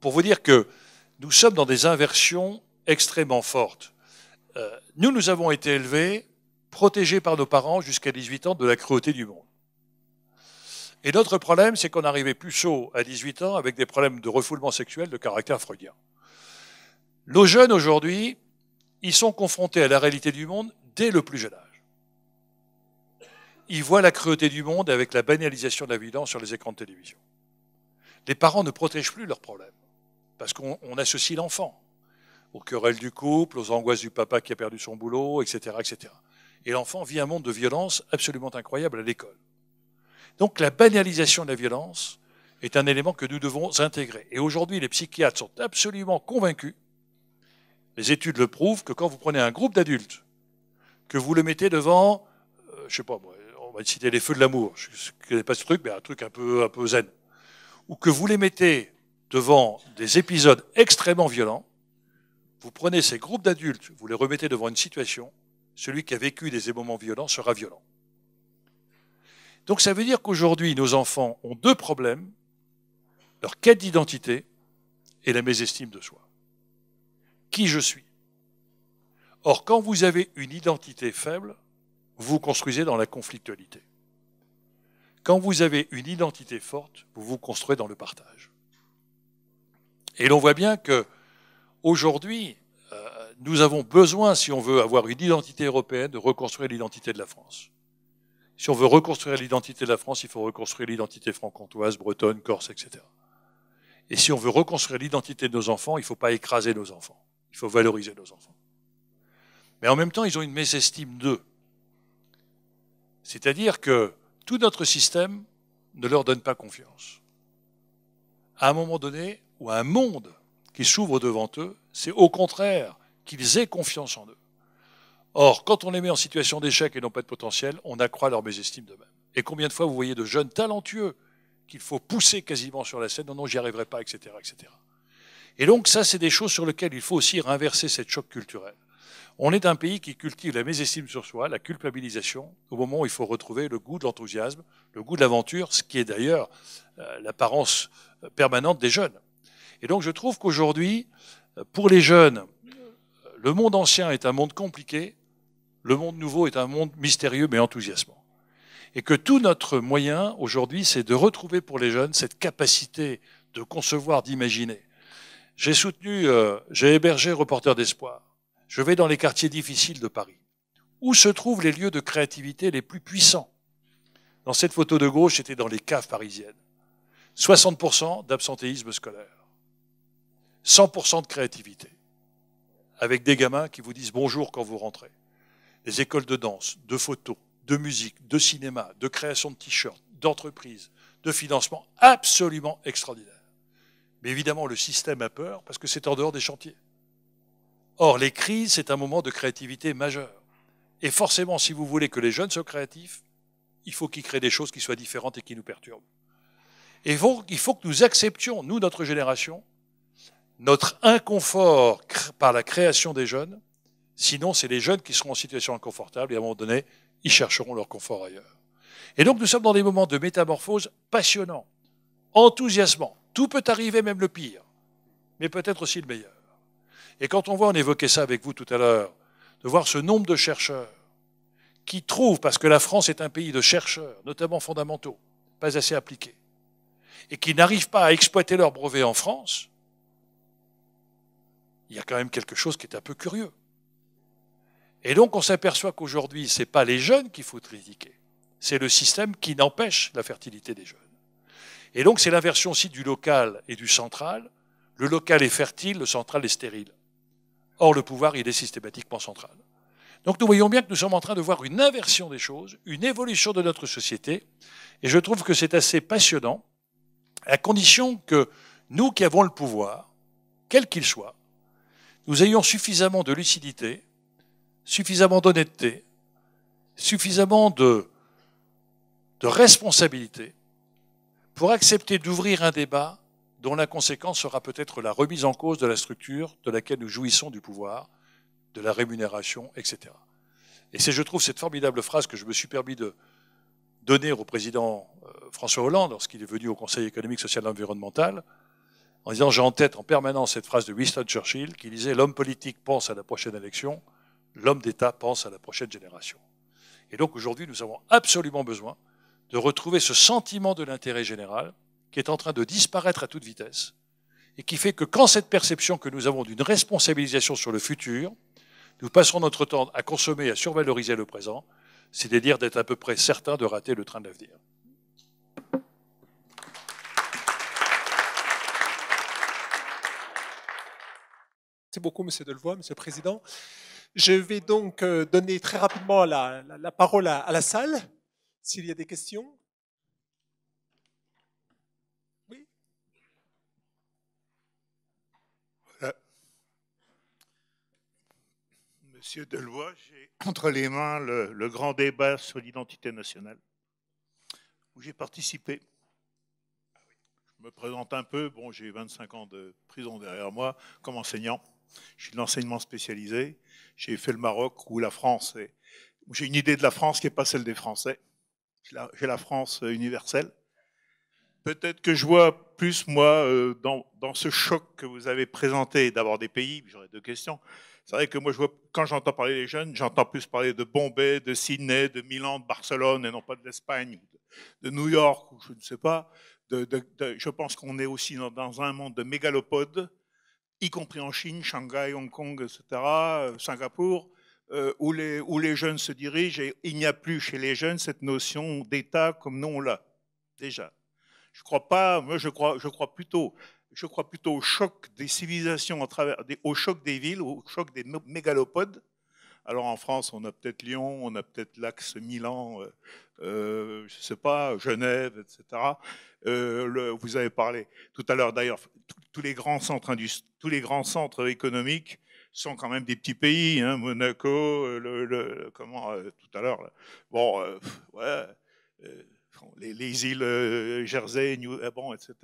pour vous dire que nous sommes dans des inversions extrêmement fortes. Nous avons été élevés, protégés par nos parents jusqu'à 18 ans de la cruauté du monde. Et notre problème, c'est qu'on arrivait plus chaud à 18 ans avec des problèmes de refoulement sexuel de caractère freudien. Nos jeunes aujourd'hui, ils sont confrontés à la réalité du monde dès le plus jeune âge. Ils voient la cruauté du monde avec la banalisation de la violence sur les écrans de télévision. Les parents ne protègent plus leurs problèmes, parce qu'on associe l'enfant aux querelles du couple, aux angoisses du papa qui a perdu son boulot, etc., etc. Et l'enfant vit un monde de violence absolument incroyable à l'école. Donc la banalisation de la violence est un élément que nous devons intégrer. Et aujourd'hui, les psychiatres sont absolument convaincus, les études le prouvent, que quand vous prenez un groupe d'adultes, que vous le mettez devant, je sais pas, on va citer les feux de l'amour, je ne connais pas ce truc, mais un truc un peu zen, ou que vous les mettez devant des épisodes extrêmement violents, vous prenez ces groupes d'adultes, vous les remettez devant une situation, celui qui a vécu des moments violents sera violent. Donc ça veut dire qu'aujourd'hui, nos enfants ont deux problèmes, leur quête d'identité et la mésestime de soi. Qui je suis? Or, quand vous avez une identité faible, vous vous construisez dans la conflictualité. Quand vous avez une identité forte, vous vous construisez dans le partage. Et l'on voit bien que aujourd'hui, nous avons besoin, si on veut avoir une identité européenne, de reconstruire l'identité de la France. Si on veut reconstruire l'identité de la France, il faut reconstruire l'identité franc-comtoise, bretonne, corse, etc. Et si on veut reconstruire l'identité de nos enfants, il ne faut pas écraser nos enfants. Il faut valoriser nos enfants. Mais en même temps, ils ont une mésestime d'eux. C'est-à-dire que tout notre système ne leur donne pas confiance. À un moment donné, ou un monde qui s'ouvre devant eux, c'est au contraire qu'ils aient confiance en eux. Or, quand on les met en situation d'échec et n'ont pas de potentiel, on accroît leur mésestime d'eux-mêmes. Et combien de fois vous voyez de jeunes talentueux qu'il faut pousser quasiment sur la scène, non, j'y arriverai pas, etc., etc. Et donc ça, c'est des choses sur lesquelles il faut aussi renverser cette choc culturel. On est un pays qui cultive la mésestime sur soi, la culpabilisation, au moment où il faut retrouver le goût de l'enthousiasme, le goût de l'aventure, ce qui est d'ailleurs l'apparence permanente des jeunes. Et donc je trouve qu'aujourd'hui, pour les jeunes, le monde ancien est un monde compliqué, le monde nouveau est un monde mystérieux mais enthousiasmant. Et que tout notre moyen aujourd'hui, c'est de retrouver pour les jeunes cette capacité de concevoir, d'imaginer. J'ai hébergé Reporters d'Espoir. Je vais dans les quartiers difficiles de Paris. Où se trouvent les lieux de créativité les plus puissants? Dans cette photo de gauche, c'était dans les caves parisiennes. 60% d'absentéisme scolaire. 100% de créativité. Avec des gamins qui vous disent bonjour quand vous rentrez. Des écoles de danse, de photos, de musique, de cinéma, de création de t-shirts, d'entreprises, de financement absolument extraordinaire. Mais évidemment, le système a peur parce que c'est en dehors des chantiers. Or, les crises, c'est un moment de créativité majeure. Et forcément, si vous voulez que les jeunes soient créatifs, il faut qu'ils créent des choses qui soient différentes et qui nous perturbent. Et il faut que nous acceptions, nous, notre génération, notre inconfort par la création des jeunes. Sinon, c'est les jeunes qui seront en situation inconfortable et à un moment donné, ils chercheront leur confort ailleurs. Et donc, nous sommes dans des moments de métamorphose passionnants, enthousiasmants. Tout peut arriver, même le pire, mais peut-être aussi le meilleur. Et quand on évoquait ça avec vous tout à l'heure, de voir ce nombre de chercheurs qui trouvent, parce que la France est un pays de chercheurs, notamment fondamentaux, pas assez appliqués, et qui n'arrivent pas à exploiter leurs brevets en France, il y a quand même quelque chose qui est un peu curieux. Et donc on s'aperçoit qu'aujourd'hui, ce n'est pas les jeunes qu'il faut critiquer, c'est le système qui n'empêche la fertilité des jeunes. Et donc c'est l'inversion aussi du local et du central. Le local est fertile, le central est stérile. Or le pouvoir, il est systématiquement central. Donc nous voyons bien que nous sommes en train de voir une inversion des choses, une évolution de notre société, et je trouve que c'est assez passionnant, à condition que nous qui avons le pouvoir, quel qu'il soit, nous ayons suffisamment de lucidité, suffisamment d'honnêteté, suffisamment de responsabilité pour accepter d'ouvrir un débat dont la conséquence sera peut-être la remise en cause de la structure de laquelle nous jouissons du pouvoir, de la rémunération, etc. Et c'est, je trouve, cette formidable phrase que je me suis permis de donner au président François Hollande lorsqu'il est venu au Conseil économique, social et environnemental, en disant, j'ai en tête en permanence cette phrase de Winston Churchill qui disait « L'homme politique pense à la prochaine élection, l'homme d'État pense à la prochaine génération ». Et donc aujourd'hui, nous avons absolument besoin de retrouver ce sentiment de l'intérêt général qui est en train de disparaître à toute vitesse et qui fait que quand cette perception que nous avons d'une responsabilisation sur le futur, nous passerons notre temps à consommer et à survaloriser le présent, c'est-à-dire d'être à peu près certain de rater le train de l'avenir. Merci beaucoup, Monsieur Delevoye, Monsieur le Président. Je vais donc donner très rapidement la parole à la salle, s'il y a des questions. Oui. Voilà. Monsieur Delevoye, j'ai entre les mains le grand débat sur l'identité nationale, où j'ai participé. Je me présente un peu, bon, j'ai 25 ans de prison derrière moi comme enseignant. Je suis de l'enseignement spécialisé. J'ai fait le Maroc où la France est... J'ai une idée de la France qui n'est pas celle des Français. J'ai la France universelle. Peut-être que je vois plus, moi, dans ce choc que vous avez présenté, d'abord des pays, j'aurais deux questions. C'est vrai que moi, je vois, quand j'entends parler des jeunes, j'entends plus parler de Bombay, de Sydney, de Milan, de Barcelone, et non pas de l'Espagne, de New York, ou je ne sais pas. Je pense qu'on est aussi dans un monde de mégalopodes, y compris en Chine, Shanghai, Hong Kong, etc., Singapour, où les jeunes se dirigent, et il n'y a plus chez les jeunes cette notion d'État comme nous on l'a, déjà. Je crois pas, moi je crois plutôt au choc des civilisations au choc des villes, au choc des mégalopodes. Alors en France, on a peut-être Lyon, on a peut-être l'axe Milan, je ne sais pas, Genève, etc. Vous avez parlé tout à l'heure, d'ailleurs, tous les grands centres économiques sont quand même des petits pays, hein, Monaco, tout à l'heure, bon, ouais, les îles Jersey, bon, etc.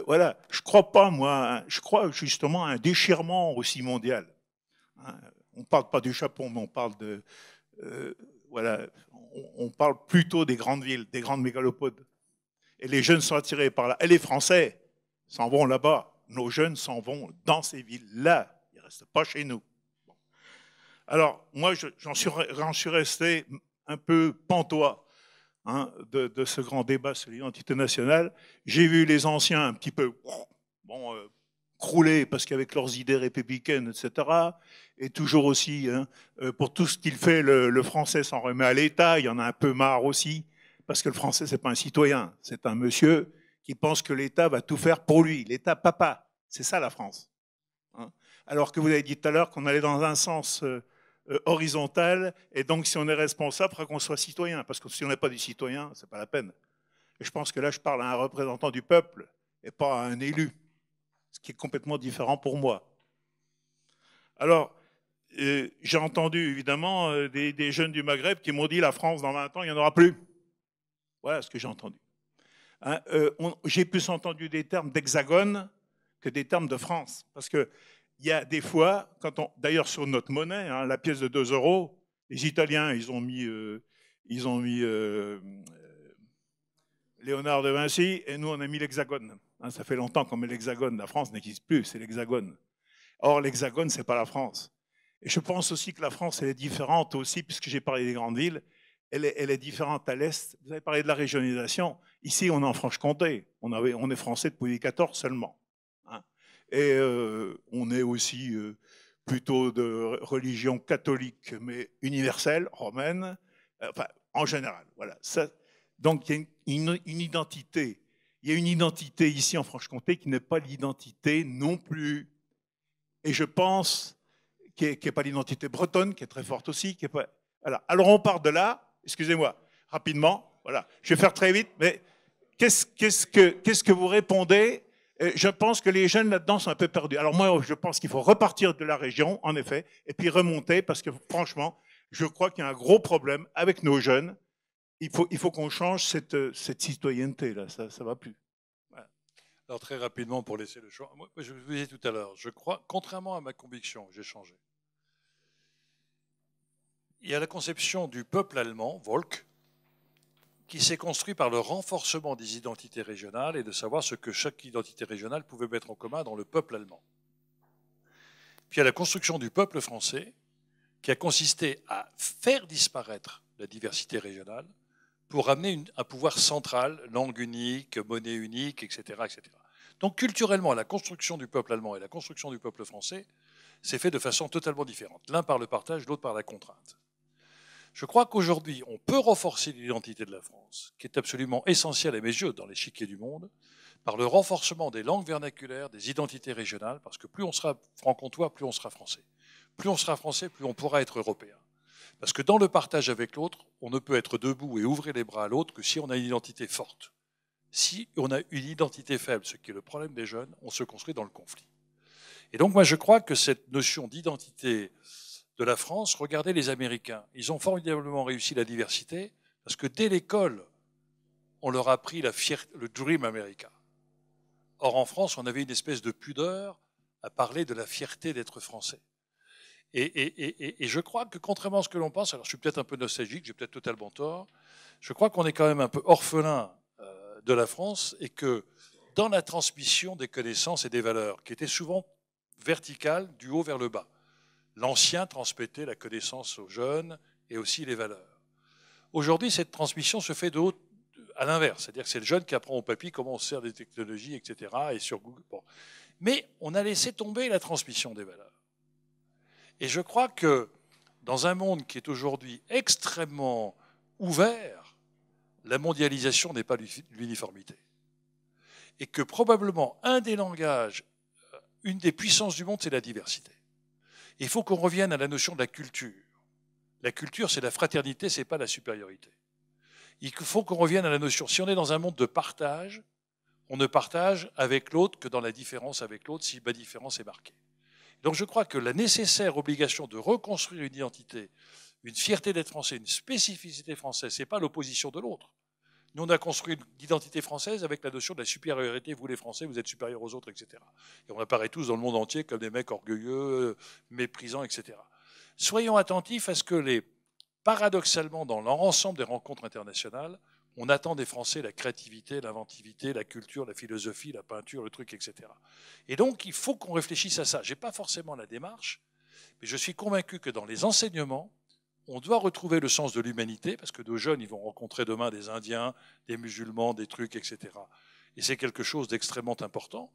Voilà, je crois pas, moi, je crois justement à un déchirement aussi mondial. Hein. On ne parle pas du Japon, mais on parle de... voilà, on parle plutôt des grandes villes, des grandes mégalopodes. Et les jeunes sont attirés par là. Et les Français s'en vont là-bas. Nos jeunes s'en vont dans ces villes-là. Ils ne restent pas chez nous. Bon. Alors, moi, j'en suis resté un peu pantois, hein, de ce grand débat sur l'identité nationale. J'ai vu les anciens un petit peu... Bon, crouler parce qu'avec leurs idées républicaines, etc., et toujours aussi, hein, pour tout ce qu'il fait, le français s'en remet à l'État, il y en a un peu marre aussi, parce que le français, c'est pas un citoyen, c'est un monsieur qui pense que l'État va tout faire pour lui, l'État papa, c'est ça la France. Hein. Alors que vous avez dit tout à l'heure qu'on allait dans un sens horizontal, et donc si on est responsable, il faudra qu'on soit citoyen, parce que si on n'est pas des citoyens, c'est pas la peine. Et je pense que là, je parle à un représentant du peuple, et pas à un élu, ce qui est complètement différent pour moi. Alors, j'ai entendu évidemment des jeunes du Maghreb qui m'ont dit la France dans 20 ans, il n'y en aura plus. Voilà ce que j'ai entendu. Hein, j'ai plus entendu des termes d'hexagone que des termes de France. Parce qu'il y a des fois, d'ailleurs sur notre monnaie, hein, la pièce de 2 €, les Italiens, ils ont mis Léonard de Vinci, et nous, on a mis l'hexagone. Hein, ça fait longtemps qu'on met l'hexagone. La France n'existe plus, c'est l'hexagone. Or, l'hexagone, ce n'est pas la France. Et je pense aussi que la France, elle est différente aussi, puisque j'ai parlé des grandes villes, elle est différente à l'Est. Vous avez parlé de la régionalisation. Ici, on est en Franche-Comté. On est français depuis 14 seulement. Hein. Et on est aussi plutôt de religion catholique, mais universelle, romaine, enfin, en général. Voilà. Ça, donc, il y a une identité. Il y a une identité ici en Franche-Comté qui n'est pas l'identité non plus. Et je pense qui n'est pas l'identité bretonne, qui est très forte aussi. Qui est pas... voilà. Alors on part de là, excusez-moi, rapidement, voilà. Je vais faire très vite, mais qu'est-ce que vous répondez? Je pense que les jeunes là-dedans sont un peu perdus. Alors moi, je pense qu'il faut repartir de la région, en effet, et puis remonter, parce que franchement, je crois qu'il y a un gros problème avec nos jeunes. Il faut qu'on change cette citoyenneté-là, ça ne va plus. Voilà. Alors très rapidement, pour laisser le choix, moi je vous disais tout à l'heure, je crois, contrairement à ma conviction, j'ai changé. Il y a la conception du peuple allemand, Volk, qui s'est construit par le renforcement des identités régionales et de savoir ce que chaque identité régionale pouvait mettre en commun dans le peuple allemand. Puis il y a la construction du peuple français, qui a consisté à faire disparaître la diversité régionale pour amener un pouvoir central, langue unique, monnaie unique, etc., etc. Donc culturellement, la construction du peuple allemand et la construction du peuple français s'est fait de façon totalement différente. L'un par le partage, l'autre par la contrainte. Je crois qu'aujourd'hui, on peut renforcer l'identité de la France, qui est absolument essentielle à mes yeux dans l'échiquier du monde, par le renforcement des langues vernaculaires, des identités régionales, parce que plus on sera franc-comtois, plus on sera français. Plus on sera français, plus on pourra être européen. Parce que dans le partage avec l'autre, on ne peut être debout et ouvrir les bras à l'autre que si on a une identité forte. Si on a une identité faible, ce qui est le problème des jeunes, on se construit dans le conflit. Et donc moi je crois que cette notion d'identité de la France, regardez les Américains. Ils ont formidablement réussi la diversité parce que dès l'école, on leur a appris le Dream America. Or, en France, on avait une espèce de pudeur à parler de la fierté d'être français. Et je crois que, contrairement à ce que l'on pense, alors je suis peut-être un peu nostalgique, j'ai peut-être totalement tort, je crois qu'on est quand même un peu orphelin de la France et que dans la transmission des connaissances et des valeurs, qui étaient souvent verticales du haut vers le bas, l'ancien transmettait la connaissance aux jeunes et aussi les valeurs. Aujourd'hui, cette transmission se fait de haut à l'inverse, c'est-à-dire que c'est le jeune qui apprend au papy comment on sert des technologies, etc., et sur Google. Bon. Mais on a laissé tomber la transmission des valeurs. Et je crois que dans un monde qui est aujourd'hui extrêmement ouvert, la mondialisation n'est pas l'uniformité. Et que probablement un des langages, une des puissances du monde, c'est la diversité. Il faut qu'on revienne à la notion de la culture. La culture, c'est la fraternité, c'est pas la supériorité. Il faut qu'on revienne à la notion, si on est dans un monde de partage, on ne partage avec l'autre que dans la différence avec l'autre, si ma différence est marquée. Donc je crois que la nécessaire obligation de reconstruire une identité, une fierté d'être français, une spécificité française, c'est pas l'opposition de l'autre. Nous, on a construit une identité française avec la notion de la supériorité. Vous, les Français, vous êtes supérieurs aux autres, etc. Et on apparaît tous dans le monde entier comme des mecs orgueilleux, méprisants, etc. Soyons attentifs à ce que paradoxalement, dans l'ensemble des rencontres internationales, on attend des Français la créativité, l'inventivité, la culture, la philosophie, la peinture, le truc, etc. Et donc, il faut qu'on réfléchisse à ça. Je n'ai pas forcément la démarche, mais je suis convaincu que dans les enseignements, on doit retrouver le sens de l'humanité, parce que nos jeunes, ils vont rencontrer demain des Indiens, des musulmans, des trucs, etc. Et c'est quelque chose d'extrêmement important.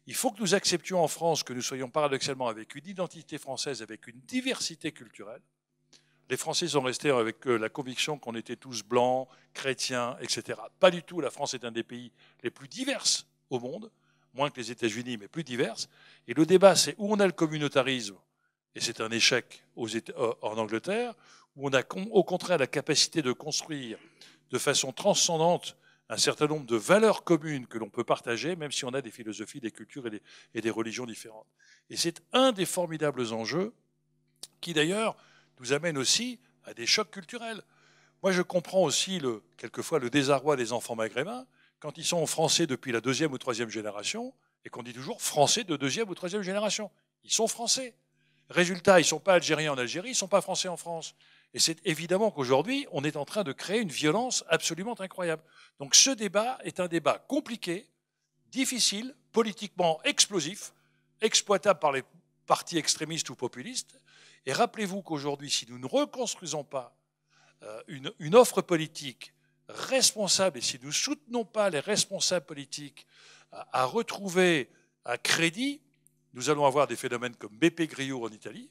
Il faut que nous acceptions en France que nous soyons paradoxalement avec une identité française, avec une diversité culturelle. Les Français sont restés avec la conviction qu'on était tous blancs, chrétiens, etc. Pas du tout. La France est un des pays les plus divers au monde, moins que les États-Unis, mais plus divers. Et le débat, c'est où on a le communautarisme, et c'est un échec en Angleterre, où on a au contraire la capacité de construire de façon transcendante un certain nombre de valeurs communes que l'on peut partager, même si on a des philosophies, des cultures et des religions différentes. Et c'est un des formidables enjeux qui, d'ailleurs, nous amène aussi à des chocs culturels. Moi, je comprends aussi quelquefois le désarroi des enfants maghrébins quand ils sont français depuis la 2e ou 3e génération et qu'on dit toujours français de 2e ou 3e génération. Ils sont français. Résultat, ils ne sont pas algériens en Algérie, ils ne sont pas français en France. Et c'est évidemment qu'aujourd'hui, on est en train de créer une violence absolument incroyable. Donc ce débat est un débat compliqué, difficile, politiquement explosif, exploitable par les partis extrémistes ou populistes, Et rappelez-vous qu'aujourd'hui, si nous ne reconstruisons pas une offre politique responsable et si nous ne soutenons pas les responsables politiques à retrouver un crédit, nous allons avoir des phénomènes comme Beppe Grillo en Italie,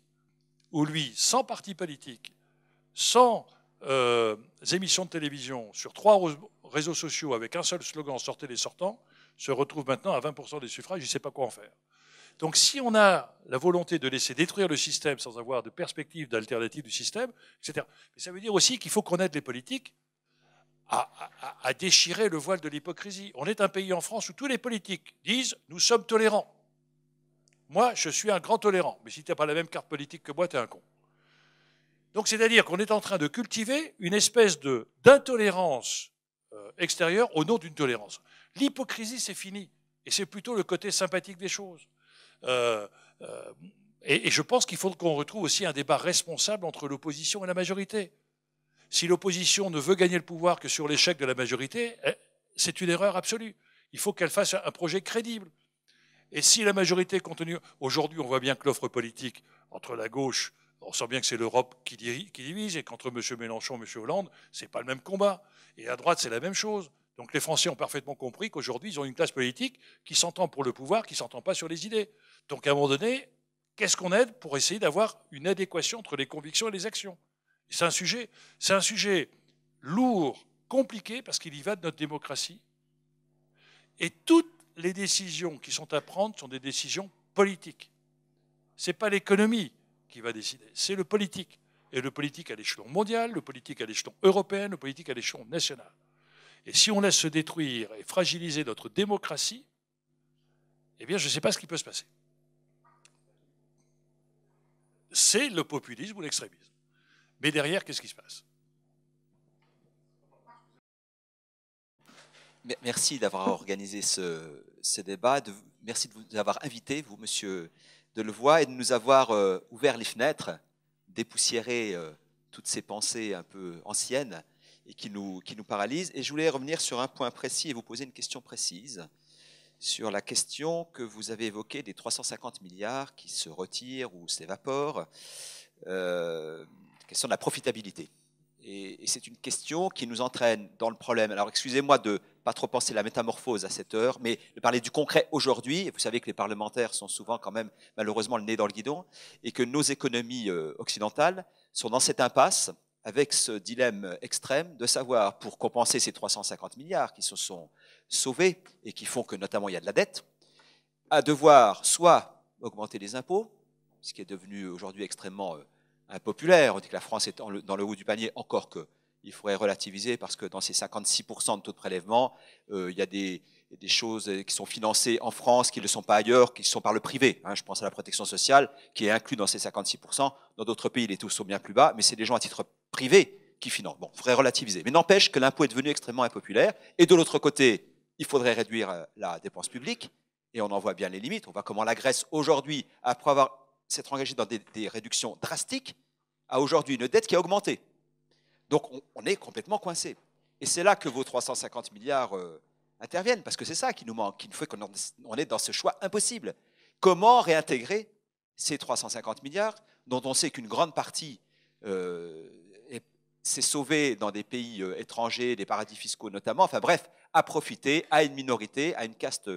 où lui, sans parti politique, sans émissions de télévision, sur 3 réseaux sociaux, avec un seul slogan, sortez les sortants, se retrouve maintenant à 20% des suffrages, il ne sait pas quoi en faire. Donc si on a la volonté de laisser détruire le système sans avoir de perspective d'alternative du système, etc., mais ça veut dire aussi qu'il faut qu'on aide les politiques à déchirer le voile de l'hypocrisie. On est un pays en France où tous les politiques disent « nous sommes tolérants ». Moi, je suis un grand tolérant, mais si tu n'as pas la même carte politique que moi, tu es un con. Donc c'est-à-dire qu'on est en train de cultiver une espèce d'intolérance extérieure au nom d'une tolérance. L'hypocrisie, c'est fini. Et c'est plutôt le côté sympathique des choses. Et je pense qu'il faut qu'on retrouve aussi un débat responsable entre l'opposition et la majorité. Si l'opposition ne veut gagner le pouvoir que sur l'échec de la majorité, c'est une erreur absolue. Il faut qu'elle fasse un projet crédible. Et si la majorité continue... Aujourd'hui, on voit bien que l'offre politique entre la gauche, on sent bien que c'est l'Europe qui divise, et qu'entre M. Mélenchon et M. Hollande, ce n'est pas le même combat. Et à droite, c'est la même chose. Donc les Français ont parfaitement compris qu'aujourd'hui, ils ont une classe politique qui s'entend pour le pouvoir, qui ne s'entend pas sur les idées. Donc à un moment donné, qu'est-ce qu'on aide pour essayer d'avoir une adéquation entre les convictions et les actions? C'est un sujet lourd, compliqué, parce qu'il y va de notre démocratie. Et toutes les décisions qui sont à prendre sont des décisions politiques. Ce n'est pas l'économie qui va décider, c'est le politique. Et le politique à l'échelon mondial, le politique à l'échelon européen, le politique à l'échelon national. Et si on laisse se détruire et fragiliser notre démocratie, eh bien, je ne sais pas ce qui peut se passer. C'est le populisme ou l'extrémisme. Mais derrière, qu'est-ce qui se passe? Merci d'avoir organisé ce débat. Merci de vous avoir invité, vous, monsieur Delevoye, et de nous avoir ouvert les fenêtres, dépoussiéré toutes ces pensées un peu anciennes et qui nous paralysent. Et je voulais revenir sur un point précis et vous poser une question précise sur la question que vous avez évoquée des 350 milliards qui se retirent ou s'évaporent, question de la profitabilité. Et c'est une question qui nous entraîne dans le problème. Alors, excusez-moi de ne pas trop penser la métamorphose à cette heure, mais de parler du concret aujourd'hui. Vous savez que les parlementaires sont souvent quand même, malheureusement, le nez dans le guidon, et que nos économies occidentales sont dans cette impasse, avec ce dilemme extrême de savoir, pour compenser ces 350 milliards qui se sont sauvés et qui font que, notamment, il y a de la dette, à devoir soit augmenter les impôts, ce qui est devenu aujourd'hui extrêmement impopulaire. On dit que la France est dans le haut du panier, encore qu'il faudrait relativiser parce que dans ces 56% de taux de prélèvement, il y a des choses qui sont financées en France qui ne le sont pas ailleurs, qui sont par le privé. Je pense à la protection sociale qui est inclue dans ces 56%. Dans d'autres pays, les taux sont bien plus bas, mais c'est des gens à titre privé qui financent. Bon, il faudrait relativiser. Mais n'empêche que l'impôt est devenu extrêmement impopulaire. Et de l'autre côté, il faudrait réduire la dépense publique. Et on en voit bien les limites. On voit comment la Grèce, aujourd'hui, après avoir s'être engagé dans des réductions drastiques, a aujourd'hui une dette qui a augmenté. Donc on est complètement coincé. Et c'est là que vos 350 milliards interviennent, parce que c'est ça qui nous manque, qui nous fait qu'on est dans ce choix impossible. Comment réintégrer ces 350 milliards, dont on sait qu'une grande partie s'est sauvée dans des pays étrangers, des paradis fiscaux notamment, enfin bref, à profiter à une minorité, à une caste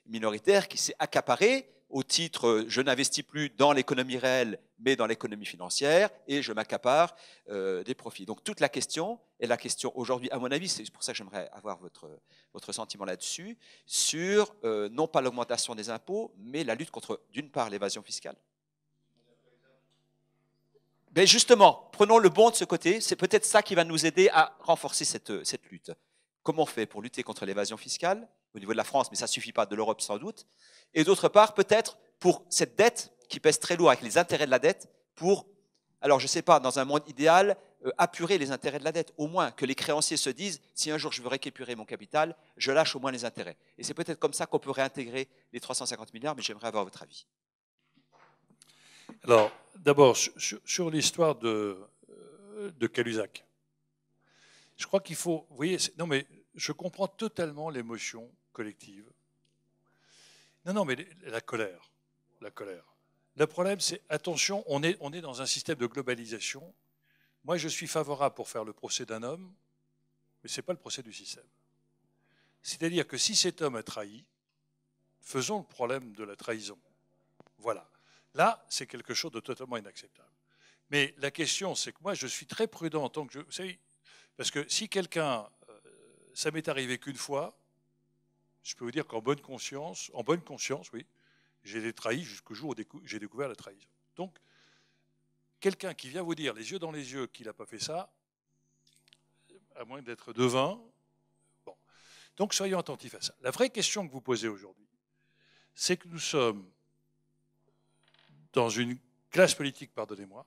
minoritaire qui s'est accaparée au titre je n'investis plus dans l'économie réelle, mais dans l'économie financière, et je m'accapare des profits. Donc toute la question, et la question aujourd'hui, à mon avis, c'est pour ça que j'aimerais avoir votre sentiment là-dessus, sur non pas l'augmentation des impôts, mais la lutte contre, d'une part, l'évasion fiscale. Mais justement, prenons le bon de ce côté, c'est peut-être ça qui va nous aider à renforcer cette lutte. Comment on fait pour lutter contre l'évasion fiscale au niveau de la France, mais ça ne suffit pas, de l'Europe sans doute. Et d'autre part, peut-être pour cette dette qui pèse très lourd avec les intérêts de la dette, pour, alors je ne sais pas, dans un monde idéal, apurer les intérêts de la dette. Au moins que les créanciers se disent, si un jour je veux récupérer mon capital, je lâche au moins les intérêts. Et c'est peut-être comme ça qu'on peut réintégrer les 350 milliards, mais j'aimerais avoir votre avis. Alors, d'abord, sur l'histoire de Cahuzac, je crois qu'il faut... Vous voyez, non mais je comprends totalement l'émotion collective. Non, mais la colère. Le problème, c'est, attention, on est dans un système de globalisation. Moi, je suis favorable pour faire le procès d'un homme, mais ce n'est pas le procès du système. C'est-à-dire que si cet homme a trahi, faisons le problème de la trahison. Voilà. Là, c'est quelque chose de totalement inacceptable. Mais la question, c'est que moi, je suis très prudent en tant que... Vous savez, parce que si quelqu'un... ça m'est arrivé qu'une fois, je peux vous dire qu'en bonne conscience, oui, j'ai été trahi jusqu'au jour où j'ai découvert la trahison. Donc, quelqu'un qui vient vous dire les yeux dans les yeux qu'il n'a pas fait ça, à moins d'être devin, bon. Donc, soyons attentifs à ça. La vraie question que vous posez aujourd'hui, c'est que nous sommes dans une classe politique, pardonnez-moi,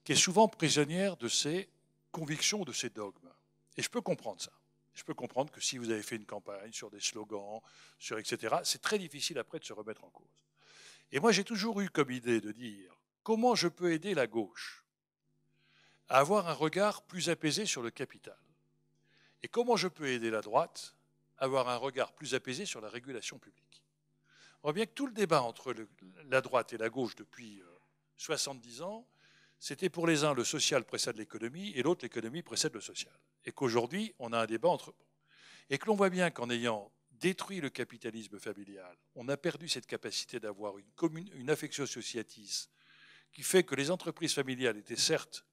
qui est souvent prisonnière de ses convictions ou de ses dogmes. Et je peux comprendre ça. Je peux comprendre que si vous avez fait une campagne sur des slogans, sur etc., c'est très difficile après de se remettre en cause. Et moi, j'ai toujours eu comme idée de dire comment je peux aider la gauche à avoir un regard plus apaisé sur le capital. Et comment je peux aider la droite à avoir un regard plus apaisé sur la régulation publique. On voit bien que tout le débat entre la droite et la gauche depuis 70 ans, c'était pour les uns le social précède l'économie et l'autre l'économie précède le social. Et qu'aujourd'hui, on a un débat entre eux. Et que l'on voit bien qu'en ayant détruit le capitalisme familial, on a perdu cette capacité d'avoir une affectio sociatis qui fait que les entreprises familiales étaient certes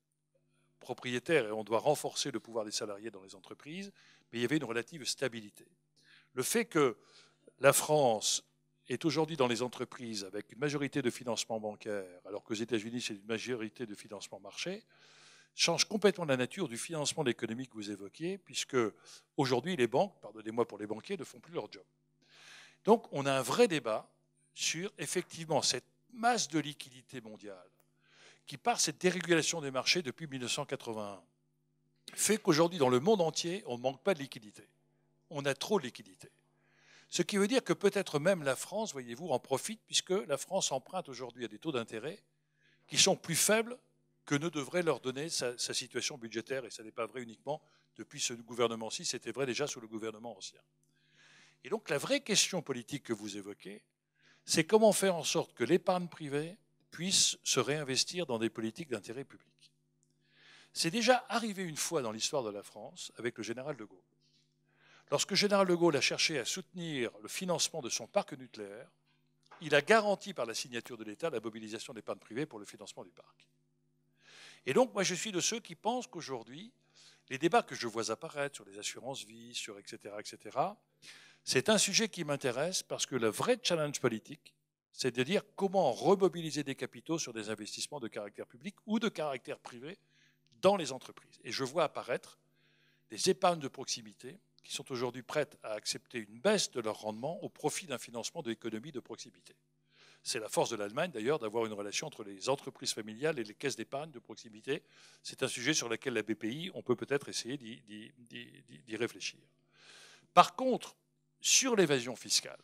propriétaires et on doit renforcer le pouvoir des salariés dans les entreprises, mais il y avait une relative stabilité. Le fait que la France est aujourd'hui dans les entreprises avec une majorité de financement bancaire, alors qu'aux États-Unis c'est une majorité de financement marché, change complètement la nature du financement de l'économie que vous évoquiez, puisque aujourd'hui les banques, pardonnez-moi pour les banquiers, ne font plus leur job. Donc on a un vrai débat sur effectivement cette masse de liquidités mondiale qui, par cette dérégulation des marchés depuis 1981, fait qu'aujourd'hui dans le monde entier, on ne manque pas de liquidités. On a trop de liquidités. Ce qui veut dire que peut-être même la France, voyez-vous, en profite, puisque la France emprunte aujourd'hui à des taux d'intérêt qui sont plus faibles que ne devrait leur donner sa situation budgétaire. Et ça n'est pas vrai uniquement depuis ce gouvernement-ci, c'était vrai déjà sous le gouvernement ancien. Et donc la vraie question politique que vous évoquez, c'est comment faire en sorte que l'épargne privée puisse se réinvestir dans des politiques d'intérêt public. C'est déjà arrivé une fois dans l'histoire de la France avec le général de Gaulle. Lorsque le général de Gaulle a cherché à soutenir le financement de son parc nucléaire, il a garanti par la signature de l'État la mobilisation d'épargne privée pour le financement du parc. Et donc, moi, je suis de ceux qui pensent qu'aujourd'hui, les débats que je vois apparaître sur les assurances-vie, sur etc., c'est un sujet qui m'intéresse parce que le vrai challenge politique, c'est de dire comment remobiliser des capitaux sur des investissements de caractère public ou de caractère privé dans les entreprises. Et je vois apparaître des épargnes de proximité qui sont aujourd'hui prêtes à accepter une baisse de leur rendement au profit d'un financement de l'économie de proximité. C'est la force de l'Allemagne, d'ailleurs, d'avoir une relation entre les entreprises familiales et les caisses d'épargne de proximité. C'est un sujet sur lequel la BPI, on peut peut-être essayer d'y réfléchir. Par contre, sur l'évasion fiscale,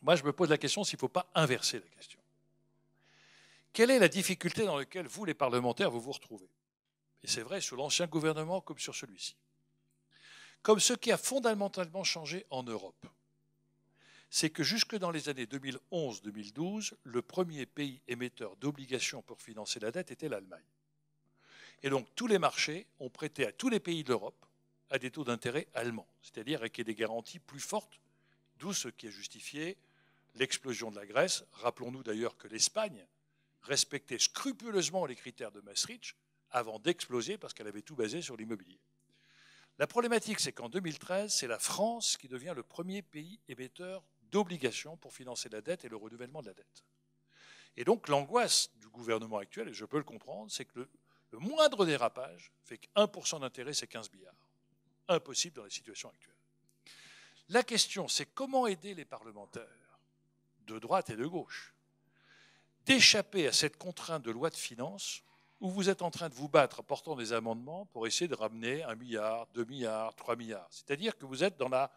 moi, je me pose la question s'il ne faut pas inverser la question. Quelle est la difficulté dans laquelle vous, les parlementaires, vous vous retrouvez? Et c'est vrai sur l'ancien gouvernement comme sur celui-ci. Comme ce qui a fondamentalement changé en Europe, c'est que jusque dans les années 2011-2012, le premier pays émetteur d'obligations pour financer la dette était l'Allemagne. Et donc tous les marchés ont prêté à tous les pays de l'Europe à des taux d'intérêt allemands, c'est-à-dire avec des garanties plus fortes, d'où ce qui a justifié l'explosion de la Grèce. Rappelons-nous d'ailleurs que l'Espagne respectait scrupuleusement les critères de Maastricht avant d'exploser parce qu'elle avait tout basé sur l'immobilier. La problématique, c'est qu'en 2013, c'est la France qui devient le premier pays émetteur d'obligations pour financer la dette et le renouvellement de la dette. Et donc l'angoisse du gouvernement actuel, et je peux le comprendre, c'est que le moindre dérapage fait que 1% d'intérêt, c'est 15 milliards. Impossible dans la situation actuelle. La question, c'est comment aider les parlementaires de droite et de gauche d'échapper à cette contrainte de loi de finances où vous êtes en train de vous battre en portant des amendements pour essayer de ramener 1 milliard, 2 milliards, 3 milliards. C'est-à-dire que vous êtes dans la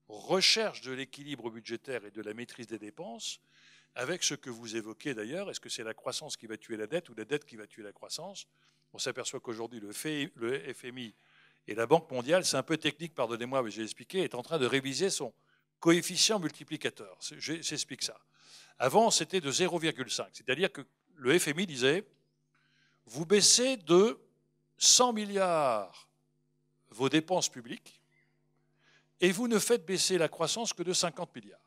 recherche de l'équilibre budgétaire et de la maîtrise des dépenses avec ce que vous évoquez d'ailleurs. Est-ce que c'est la croissance qui va tuer la dette ou la dette qui va tuer la croissance? On s'aperçoit qu'aujourd'hui, le FMI et la Banque mondiale, c'est un peu technique, pardonnez-moi, mais j'ai expliqué, est en train de réviser son coefficient multiplicateur. J'explique ça. Avant, c'était de 0,5. C'est-à-dire que le FMI disait, vous baissez de 100 milliards vos dépenses publiques et vous ne faites baisser la croissance que de 50 milliards.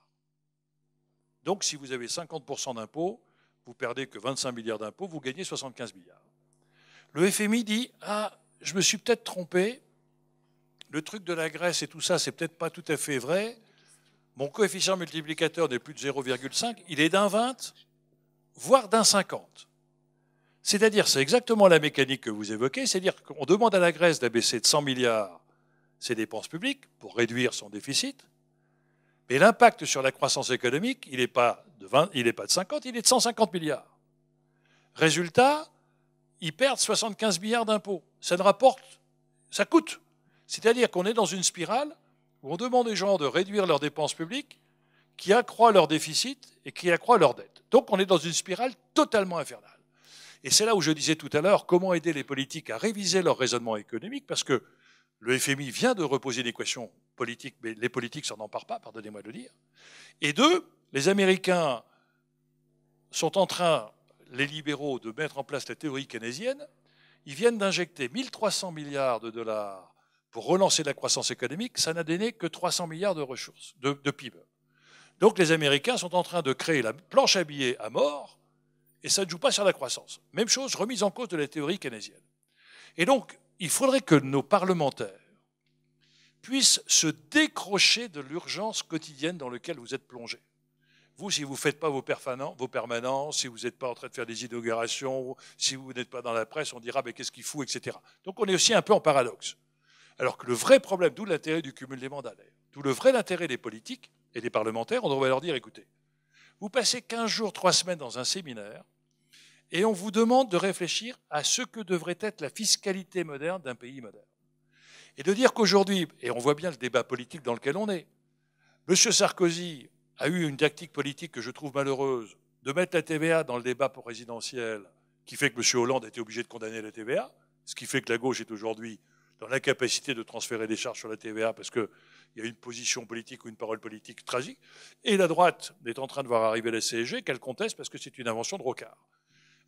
Donc, si vous avez 50% d'impôts, vous perdez que 25 milliards d'impôts, vous gagnez 75 milliards. Le FMI dit, ah, je me suis peut-être trompé, le truc de la Grèce et tout ça, c'est peut-être pas tout à fait vrai. Mon coefficient multiplicateur n'est plus de 0,5, il est d'un 20, voire d'un 50. C'est-à-dire, c'est exactement la mécanique que vous évoquez, c'est-à-dire qu'on demande à la Grèce d'abaisser de 100 milliards ses dépenses publiques pour réduire son déficit, mais l'impact sur la croissance économique, il n'est pas de 50, il est de 150 milliards. Résultat, ils perdent 75 milliards d'impôts. Ça ne rapporte, ça coûte. C'est-à-dire qu'on est dans une spirale où on demande aux gens de réduire leurs dépenses publiques, qui accroît leur déficit et qui accroît leur dette. Donc on est dans une spirale totalement infernale. Et c'est là où je disais tout à l'heure, comment aider les politiques à réviser leur raisonnement économique, parce que le FMI vient de reposer une équation politique, mais les politiques s'en emparent pas, pardonnez-moi de le dire. Et deux, les Américains sont en train, les libéraux, de mettre en place la théorie keynésienne. Ils viennent d'injecter 1300 milliards de dollars pour relancer la croissance économique. Ça n'a donné que 300 milliards de ressources, de PIB. Donc les Américains sont en train de créer la planche à billets à mort, et ça ne joue pas sur la croissance. Même chose, remise en cause de la théorie keynésienne. Et donc, il faudrait que nos parlementaires puissent se décrocher de l'urgence quotidienne dans laquelle vous êtes plongés. Vous, si vous ne faites pas vos permanences, si vous n'êtes pas en train de faire des inaugurations, si vous n'êtes pas dans la presse, on dira mais qu'est-ce qu'il fout, etc. Donc on est aussi un peu en paradoxe. Alors que le vrai problème, d'où l'intérêt du cumul des mandats, d'où le vrai intérêt des politiques et des parlementaires, on devrait leur dire écoutez, vous passez 15 jours, 3 semaines dans un séminaire et on vous demande de réfléchir à ce que devrait être la fiscalité moderne d'un pays moderne. Et de dire qu'aujourd'hui, et on voit bien le débat politique dans lequel on est, M. Sarkozy a eu une tactique politique que je trouve malheureuse, de mettre la TVA dans le débat présidentiel, qui fait que M. Hollande a été obligé de condamner la TVA, ce qui fait que la gauche est aujourd'hui dans l'incapacité de transférer des charges sur la TVA parce qu'il y a une position politique ou une parole politique tragique. Et la droite est en train de voir arriver la CSG qu'elle conteste parce que c'est une invention de Rocard.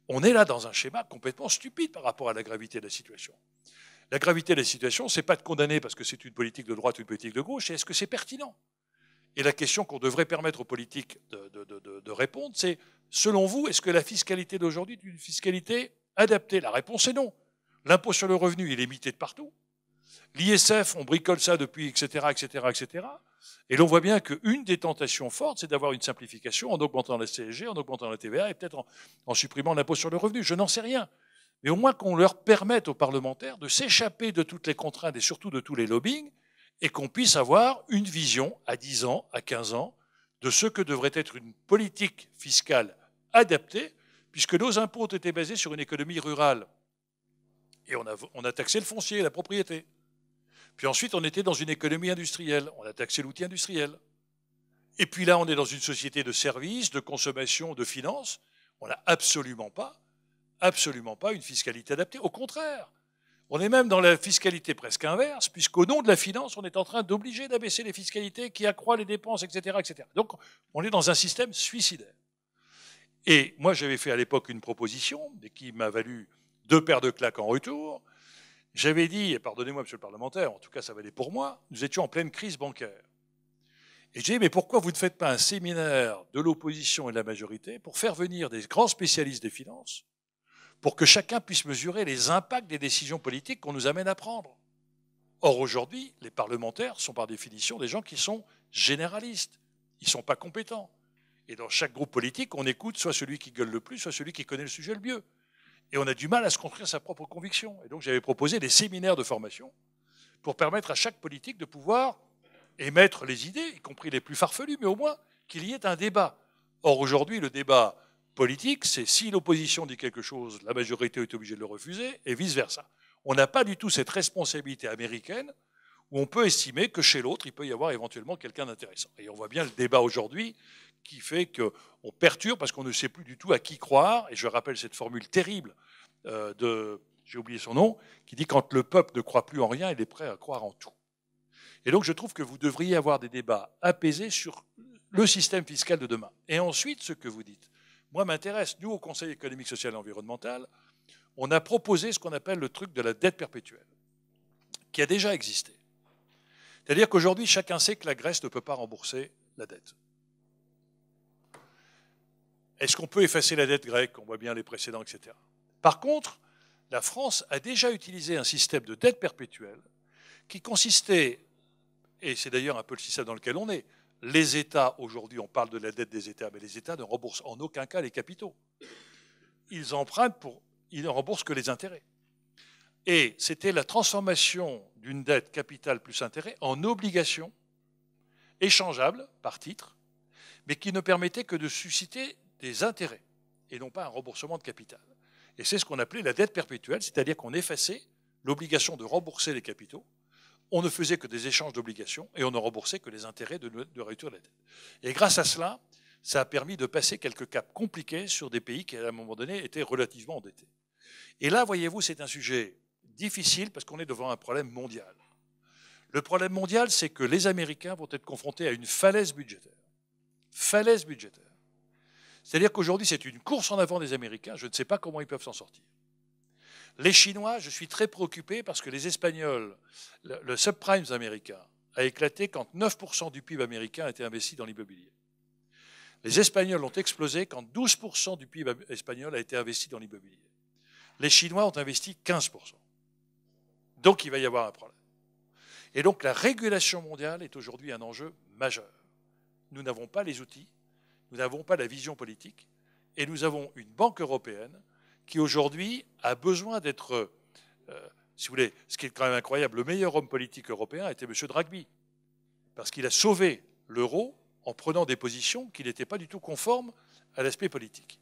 On est là dans un schéma complètement stupide par rapport à la gravité de la situation. La gravité de la situation, ce n'est pas de condamner parce que c'est une politique de droite ou une politique de gauche, c'est est-ce que c'est pertinent? Et la question qu'on devrait permettre aux politiques de répondre, c'est, selon vous, est-ce que la fiscalité d'aujourd'hui est une fiscalité adaptée? La réponse est non. L'impôt sur le revenu, il est imité de partout. L'ISF, on bricole ça depuis, etc., etc., etc. Et l'on voit bien qu'une des tentations fortes, c'est d'avoir une simplification en augmentant la CSG, en augmentant la TVA et peut-être en supprimant l'impôt sur le revenu. Je n'en sais rien. Mais au moins qu'on leur permette aux parlementaires de s'échapper de toutes les contraintes et surtout de tous les lobbyings et qu'on puisse avoir une vision à 10 ans, à 15 ans, de ce que devrait être une politique fiscale adaptée, puisque nos impôts ont été basés sur une économie rurale. Et on a taxé le foncier, la propriété. Puis ensuite, on était dans une économie industrielle. On a taxé l'outil industriel. Et puis là, on est dans une société de services, de consommation, de finances. On n'a absolument pas une fiscalité adaptée. Au contraire, on est même dans la fiscalité presque inverse, puisqu'au nom de la finance, on est en train d'obliger d'abaisser les fiscalités qui accroît les dépenses, etc., etc. Donc, on est dans un système suicidaire. Et moi, j'avais fait à l'époque une proposition, qui m'a valu 2 paires de claques en retour. J'avais dit, et pardonnez-moi, monsieur le parlementaire, en tout cas ça valait pour moi, nous étions en pleine crise bancaire. Et j'ai dit, mais pourquoi vous ne faites pas un séminaire de l'opposition et de la majorité pour faire venir des grands spécialistes des finances, pour que chacun puisse mesurer les impacts des décisions politiques qu'on nous amène à prendre? Or, aujourd'hui, les parlementaires sont par définition des gens qui sont généralistes. Ils ne sont pas compétents. Et dans chaque groupe politique, on écoute soit celui qui gueule le plus, soit celui qui connaît le sujet le mieux. Et on a du mal à se construire sa propre conviction. Et donc j'avais proposé des séminaires de formation pour permettre à chaque politique de pouvoir émettre les idées, y compris les plus farfelues, mais au moins qu'il y ait un débat. Or aujourd'hui, le débat politique, c'est si l'opposition dit quelque chose, la majorité est obligée de le refuser, et vice-versa. On n'a pas du tout cette responsabilité américaine où on peut estimer que chez l'autre, il peut y avoir éventuellement quelqu'un d'intéressant. Et on voit bien le débat aujourd'hui qui fait qu'on perturbe parce qu'on ne sait plus du tout à qui croire. Et je rappelle cette formule terrible j'ai oublié son nom, qui dit quand le peuple ne croit plus en rien, il est prêt à croire en tout. Et donc je trouve que vous devriez avoir des débats apaisés sur le système fiscal de demain. Et ensuite, ce que vous dites, moi m'intéresse, nous au Conseil économique, social et environnemental, on a proposé ce qu'on appelle le truc de la dette perpétuelle, qui a déjà existé. C'est-à-dire qu'aujourd'hui, chacun sait que la Grèce ne peut pas rembourser la dette. Est-ce qu'on peut effacer la dette grecque? On voit bien les précédents, etc. Par contre, la France a déjà utilisé un système de dette perpétuelle qui consistait, et c'est d'ailleurs un peu le système dans lequel on est, les États, aujourd'hui on parle de la dette des États, mais les États ne remboursent en aucun cas les capitaux. Ils empruntent ils ne remboursent que les intérêts. Et c'était la transformation d'une dette capitale plus intérêt en obligation échangeable par titre, mais qui ne permettait que de susciter des intérêts et non pas un remboursement de capital. Et c'est ce qu'on appelait la dette perpétuelle, c'est-à-dire qu'on effaçait l'obligation de rembourser les capitaux, on ne faisait que des échanges d'obligations et on ne remboursait que les intérêts de réduire la dette. Et grâce à cela, ça a permis de passer quelques caps compliqués sur des pays qui, à un moment donné, étaient relativement endettés. Et là, voyez-vous, c'est un sujet difficile parce qu'on est devant un problème mondial. Le problème mondial, c'est que les Américains vont être confrontés à une falaise budgétaire. Falaise budgétaire. C'est-à-dire qu'aujourd'hui, c'est une course en avant des Américains. Je ne sais pas comment ils peuvent s'en sortir. Les Chinois, je suis très préoccupé parce que les Espagnols, le subprime américain a éclaté quand 9% du PIB américain a été investi dans l'immobilier. Les Espagnols ont explosé quand 12% du PIB espagnol a été investi dans l'immobilier. Les Chinois ont investi 15%. Donc il va y avoir un problème. Et donc la régulation mondiale est aujourd'hui un enjeu majeur. Nous n'avons pas les outils, nous n'avons pas la vision politique, et nous avons une banque européenne qui aujourd'hui a besoin d'être, si vous voulez, ce qui est quand même incroyable, le meilleur homme politique européen était M. Draghi, parce qu'il a sauvé l'euro en prenant des positions qui n'étaient pas du tout conformes à l'aspect politique.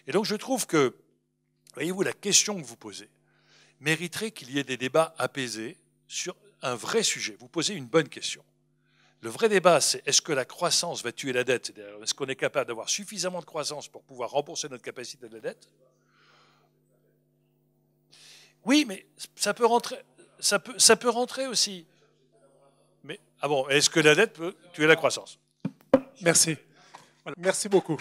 Et donc je trouve que, voyez-vous, la question que vous posez mériterait qu'il y ait des débats apaisés sur un vrai sujet. Vous posez une bonne question. Le vrai débat, c'est est-ce que la croissance va tuer la dette? C'est-à-dire, est-ce qu'on est capable d'avoir suffisamment de croissance pour pouvoir rembourser notre capacité de la dette? Oui, mais ça peut rentrer aussi. Mais, ah bon, est-ce que la dette peut tuer la croissance? Merci. Voilà. Merci beaucoup.